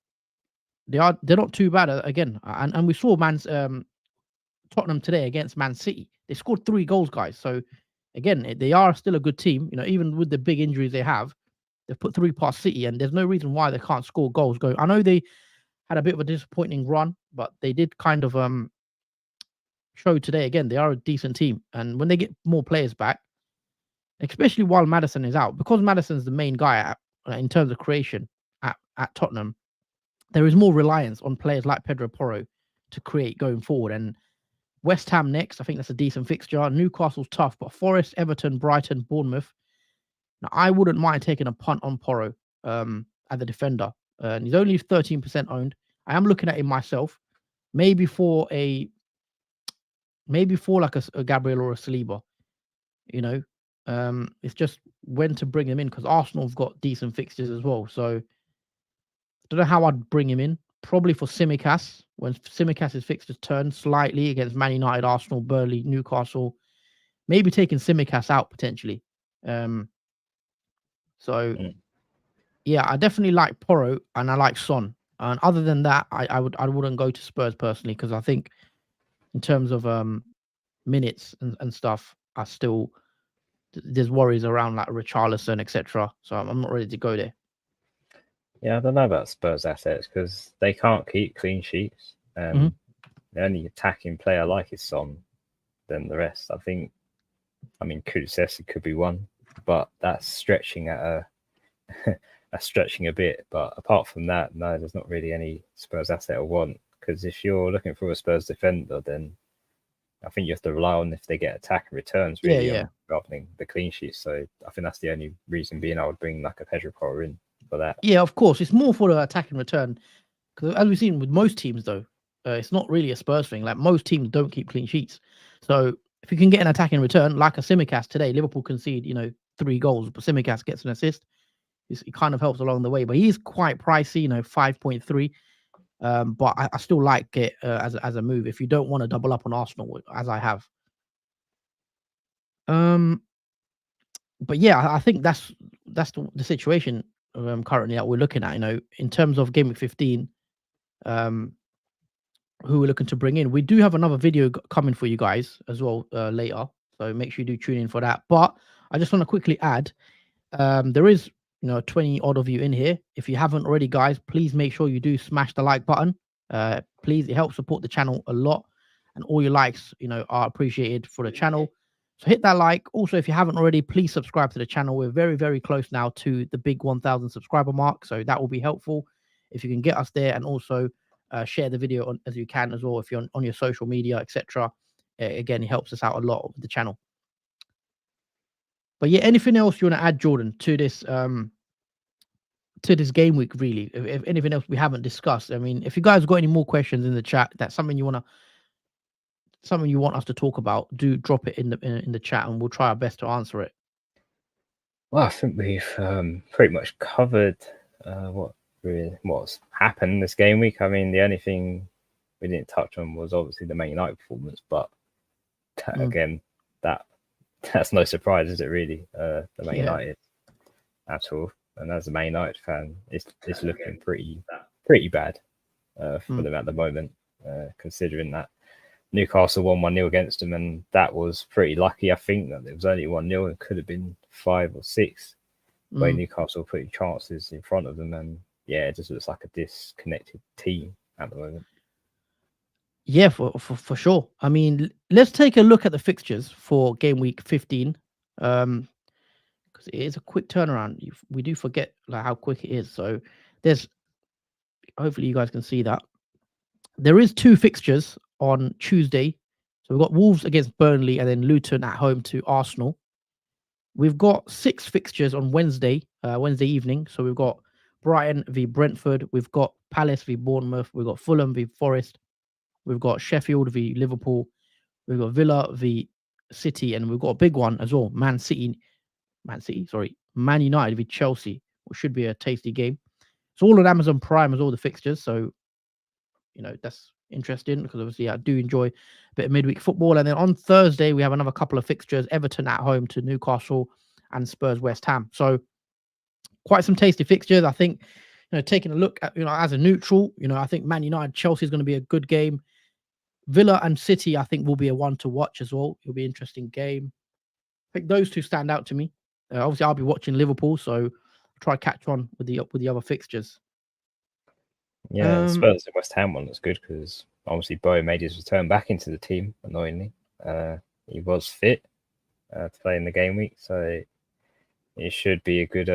Speaker 1: they're not too bad again. And we saw Tottenham today against Man City. They scored 3 goals, guys. So again, they are still a good team. Even with the big injuries they have, they've put 3 past City, and there's no reason why they can't score goals. I know they had a bit of a disappointing run, but they did kind of show today again they are a decent team. And when they get more players back, especially while Maddison is out, because Maddison's the main guy in terms of creation at Tottenham, there is more reliance on players like Pedro Porro to create going forward. And West Ham next, I think that's a decent fixture. Newcastle's tough, but Forest, Everton, Brighton, Bournemouth. Now, I wouldn't mind taking a punt on Porro as a defender. And he's only 13% owned. I am looking at him myself, maybe for like a Gabriel or a Saliba. You know, it's just when to bring him in because Arsenal have got decent fixtures as well. So I don't know how I'd bring him in. Probably for Tsimikas when Tsimikas' fixtures turn slightly against Man United, Arsenal, Burnley, Newcastle. Maybe taking Tsimikas out potentially. So yeah, I definitely like Porro and I like Son. And other than that, I wouldn't go to Spurs personally because I think in terms of minutes and stuff, I still there's worries around like Richarlison, etc. So I'm not ready to go there.
Speaker 2: Yeah, I don't know about Spurs assets because they can't keep clean sheets. The only attacking player I like is Son. Than the rest, I mean, Kulusevski could be one, but that's stretching at that's stretching a bit. But apart from that, no, there's not really any Spurs asset I want. Because if you're looking for a Spurs defender, then I think you have to rely on if they get attack and returns really, rather than the clean sheet. So I think that's the only reason being I would bring like a Pedro Porro in for that.
Speaker 1: Yeah, of course, it's more for the attack and return. Because as we've seen with most teams, though, it's not really a Spurs thing. Like most teams don't keep clean sheets. So if you can get an attack in return, like a Tsimikas today, Liverpool concede, 3 goals, but Tsimikas gets an assist. It kind of helps along the way. But he's quite pricey, 5.3. But I still like it as a move if you don't want to double up on Arsenal, as I have. But yeah, I think that's the situation currently that we're looking at. In terms of Gameweek 15. Who we're looking to bring in. We do have another video coming for you guys as well later, so make sure you do tune in for that. But I just want to quickly add, there is 20 odd of you in here. If you haven't already, guys, please make sure you do smash the like button. Please, it helps support the channel a lot, and all your likes are appreciated for the channel. So hit that like. Also, if you haven't already, please subscribe to the channel. We're very, very close now to the big 1,000 subscriber mark, so that will be helpful if you can get us there. And also share the video as you can as well if you're on your social media, etc. Again, it helps us out a lot with the channel. But yeah, anything else you want to add, Jordan, to this game week? Really, if anything else we haven't discussed. I mean, if you guys got any more questions in the chat, that's something you want us to talk about, do drop it in the chat, and we'll try our best to answer it.
Speaker 2: Well, I think we've pretty much covered what's happened this game week. I mean, the only thing we didn't touch on was obviously the Man United performance, but again, that's no surprise, is it really? The Man United at all. And as a Man United fan, it's looking pretty bad for them at the moment, considering that Newcastle won 1-0 against them, and that was pretty lucky. I think that it was only 1-0 and could have been 5 or 6. Where Newcastle putting chances in front of them, and yeah, it just looks like a disconnected team at the moment.
Speaker 1: Yeah, for sure. I mean, let's take a look at the fixtures for game week 15, because it is a quick turnaround. We do forget like how quick it is. So hopefully you guys can see that there is 2 fixtures on Tuesday. So we've got Wolves against Burnley and then Luton at home to Arsenal. We've got 6 fixtures on Wednesday evening. So we've got Brighton v Brentford. We've got Palace v Bournemouth. We've got Fulham v Forest. We've got Sheffield v Liverpool. We've got Villa v City. And we've got a big one as well. Man United v Chelsea, which should be a tasty game. It's all on Amazon Prime as all the fixtures. So, that's interesting because obviously I do enjoy a bit of midweek football. And then on Thursday, we have another couple of fixtures: Everton at home to Newcastle and Spurs West Ham. So quite some tasty fixtures. I think, taking a look at, as a neutral, I think Man United Chelsea is going to be a good game. Villa and City, I think, will be a one to watch as well. It'll be an interesting game. I think those 2 stand out to me. Obviously, I'll be watching Liverpool, so I'll try to catch on with the other fixtures.
Speaker 2: Yeah, the Spurs and West Ham one was good because obviously Bowen made his return back into the team. Annoyingly, he was fit to play in the game week, so it should be a good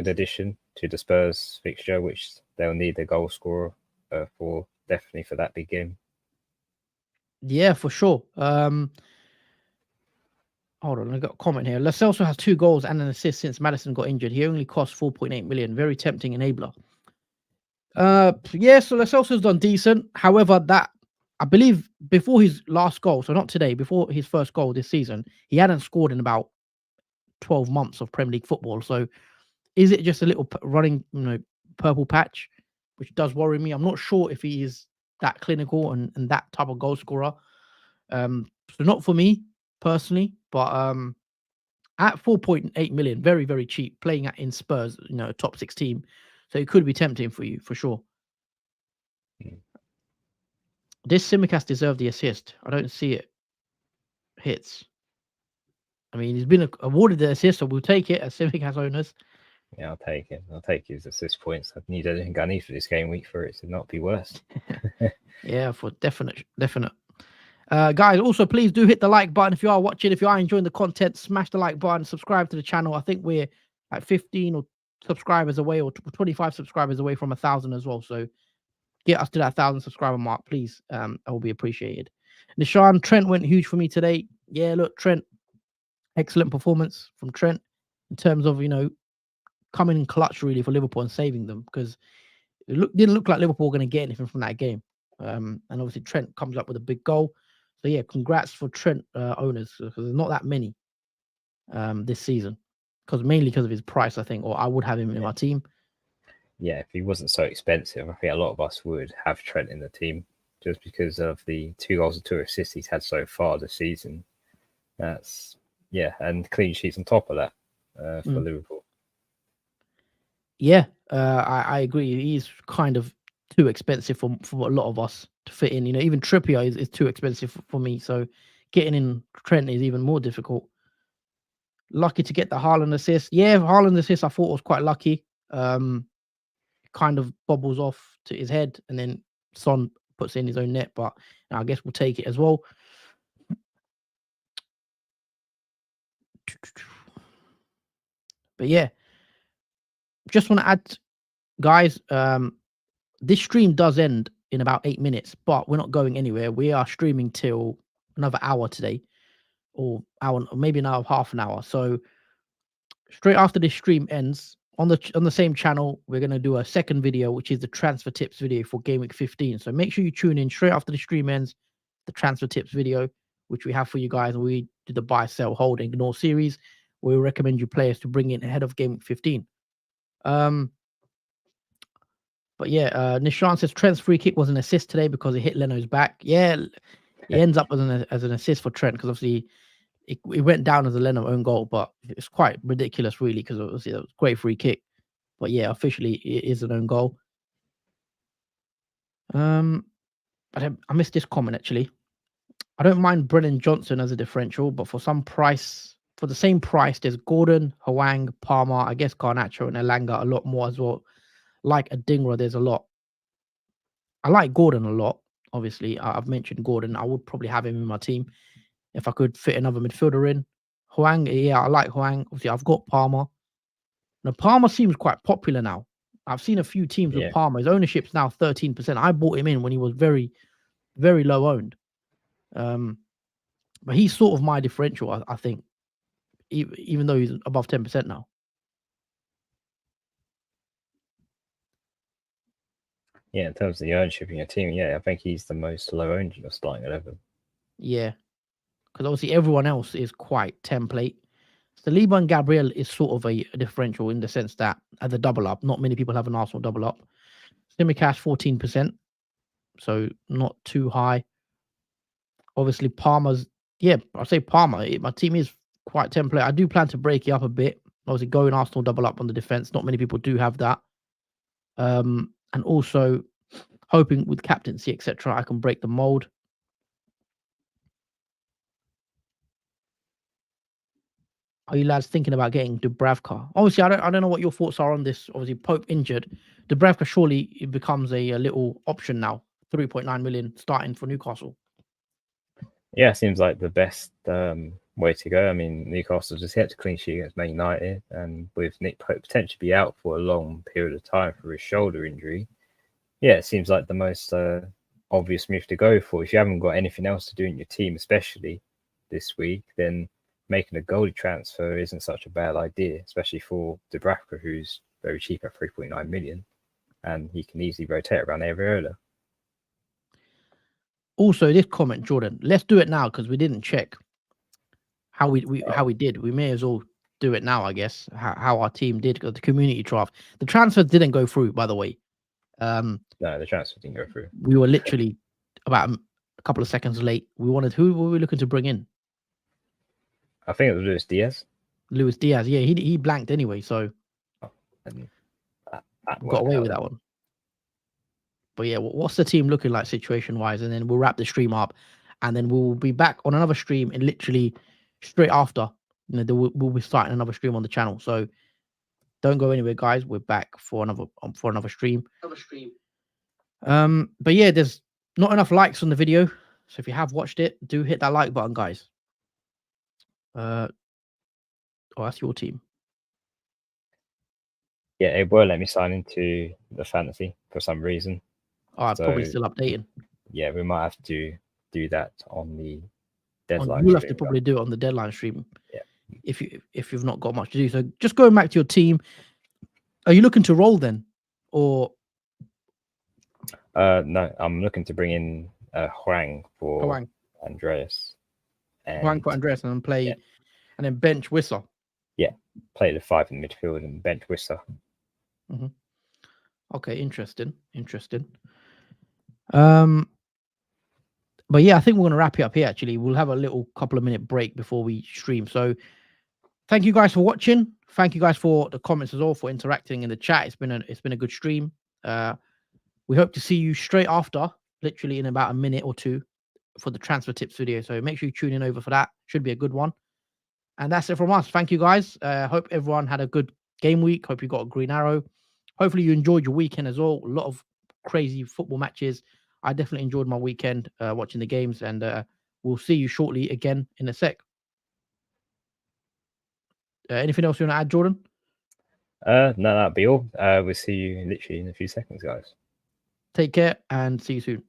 Speaker 2: addition to the Spurs fixture, which they'll need a goal scorer for definitely for that big game.
Speaker 1: Yeah, for sure. Hold on, I got a comment here. Lo Celso has 2 goals and an assist since Maddison got injured. He only cost 4.8 million. Very tempting enabler. Yeah, so Lo Celso's done decent. However, that I believe before his last goal, so not today, before his first goal this season, he hadn't scored in about 12 months of Premier League football. So is it just a little running, purple patch, which does worry me? I'm not sure if he is that clinical and that type of goal scorer. So not for me personally, but at 4.8 million, very, very cheap, playing in Spurs, a top 6 team. So it could be tempting for you, for sure. This Simicast deserved the assist. I don't see it. Hits. I mean, he's been awarded the assist, so we'll take it as Simicast owners.
Speaker 2: Yeah, I'll take it. I'll take his assist points. I need anything I need for this game week for it to not be worse.
Speaker 1: Yeah, for definite. Guys, also please do hit the like button if you are watching. If you are enjoying the content, smash the like button, subscribe to the channel. I think we're like 15 or subscribers away, or 25 subscribers away from 1,000 as well. So get us to that 1,000 subscriber mark, please. That will be appreciated. Nishan, Trent went huge for me today. Yeah, look, Trent, excellent performance from Trent in terms of coming in clutch really for Liverpool and saving them, because it didn't look like Liverpool were going to get anything from that game. And obviously Trent comes up with a big goal. So yeah, congrats for Trent owners, because there's not that many this season, mainly because of his price, I think, or I would have him in my team.
Speaker 2: Yeah, if he wasn't so expensive, I think a lot of us would have Trent in the team just because of the 2 goals and 2 assists he's had so far this season. And clean sheets on top of that for Liverpool.
Speaker 1: Yeah, I agree. He's kind of too expensive for a lot of us to fit in. Even Trippier is too expensive for me. So getting in Trent is even more difficult. Lucky to get the Haaland assist. Yeah, Haaland assist I thought was quite lucky. Kind of bobbles off to his head, and then Son puts in his own net. But I guess we'll take it as well. But yeah, just want to add, guys, this stream does end in about 8 minutes, but we're not going anywhere. We are streaming till another hour today, or maybe another half an hour. So straight after this stream ends, on the same channel, we're going to do a second video, which is the transfer tips video for Game Week 15. So make sure you tune in straight after the stream ends, the transfer tips video, which we have for you guys. We do the buy, sell, hold, and ignore series, where we recommend you players to bring in ahead of Game Week 15. But yeah, Nishan says Trent's free kick was an assist today because it hit Leno's back. Yeah, it ends up as an assist for Trent, because obviously it went down as a Leno own goal, but it's quite ridiculous really, because obviously it was a great free kick. But yeah, officially it is an own goal. But I missed this comment actually. I don't mind Brennan Johnson as a differential, but for the same price, there's Gordon, Hwang, Palmer, I guess Garnacho and Elanga a lot more as well. Like Adingra, there's a lot. I like Gordon a lot. Obviously, I've mentioned Gordon. I would probably have him in my team if I could fit another midfielder in. Hwang, yeah, I like Hwang. Obviously, I've got Palmer. Now, Palmer seems quite popular now. I've seen a few teams with Palmer. His ownership's now 13%. I bought him in when he was very, very low owned. But he's sort of my differential, I think, even though he's above 10% now.
Speaker 2: Yeah, in terms of the ownership in your team, I think he's the most low owned in your starting 11.
Speaker 1: Yeah, because obviously everyone else is quite template. Saliba and Gabriel is sort of a differential in the sense that at the double up, not many people have an Arsenal double up. Simicast 14%, so not too high. Obviously, Palmer's, I'll say Palmer. My team is quite template. I do plan to break it up a bit. Obviously, going Arsenal double up on the defense. Not many people do have that. And also hoping with captaincy, etc., I can break the mold. are you lads thinking about getting Dubravka? Obviously, I don't know what your thoughts are on this. Obviously, Pope injured. Dubravka surely it becomes a little option now. 3.9 million starting for Newcastle.
Speaker 2: Yeah, seems like the best way to go. I mean, Newcastle just hit a clean sheet against Man United, and with Nick Pope potentially be out for a long period of time for his shoulder injury, yeah, it seems like the most obvious move to go for. If you haven't got anything else to do in your team, especially this week, then making a goalie transfer isn't such a bad idea, especially for Dubravka, who's very cheap at 3.9 million, and he can easily rotate around Areola.
Speaker 1: Also, this comment, Jordan, let's do it now because we didn't check how we did. We may as well do it now, I guess. How our team did, because the community draft, the transfer didn't go through, by the way.
Speaker 2: No, the transfer didn't go through.
Speaker 1: We were literally about a couple of seconds late. Who were we looking to bring in?
Speaker 2: I think it was Luis Diaz.
Speaker 1: Luis Diaz, yeah, he blanked anyway, so got away with that one. But yeah, what's the team looking like situation-wise? And then we'll wrap the stream up, and then we'll be back on another stream and literally straight after. We'll be starting another stream on the channel. So don't go anywhere, guys. We're back for another stream. But yeah, there's not enough likes on the video, so if you have watched it, do hit that like button, guys. Oh, that's your team.
Speaker 2: Yeah, it won't let me sign into the fantasy for some reason.
Speaker 1: Oh, I'm probably still updating.
Speaker 2: Yeah, we might have to do that on the deadline.
Speaker 1: You'll have to probably do it on the deadline stream.
Speaker 2: Yeah.
Speaker 1: If you've not got much to do. So just going back to your team, are you looking to roll then? Or
Speaker 2: no, I'm looking to bring in Huang for Andreas.
Speaker 1: Huang for Andreas and play and then bench Wissa.
Speaker 2: Yeah, play the 5 in midfield and bench Wissa.
Speaker 1: Mm-hmm. Okay, interesting. But yeah, I think we're going to wrap it up here. Actually, we'll have a little couple of minute break before we stream. So, thank you guys for watching. Thank you guys for the comments as well, for interacting in the chat. It's been a good stream. We hope to see you straight after, literally in about a minute or two, for the transfer tips video. So make sure you tune in over for that. Should be a good one. And that's it from us. Thank you guys. Hope everyone had a good game week. Hope you got a green arrow. Hopefully you enjoyed your weekend as well. A lot of crazy football matches. I definitely enjoyed my weekend watching the games, and we'll see you shortly again in a sec. Anything else you want to add, Jordan?
Speaker 2: No, that'll be all. We'll see you literally in a few seconds, guys.
Speaker 1: Take care and see you soon.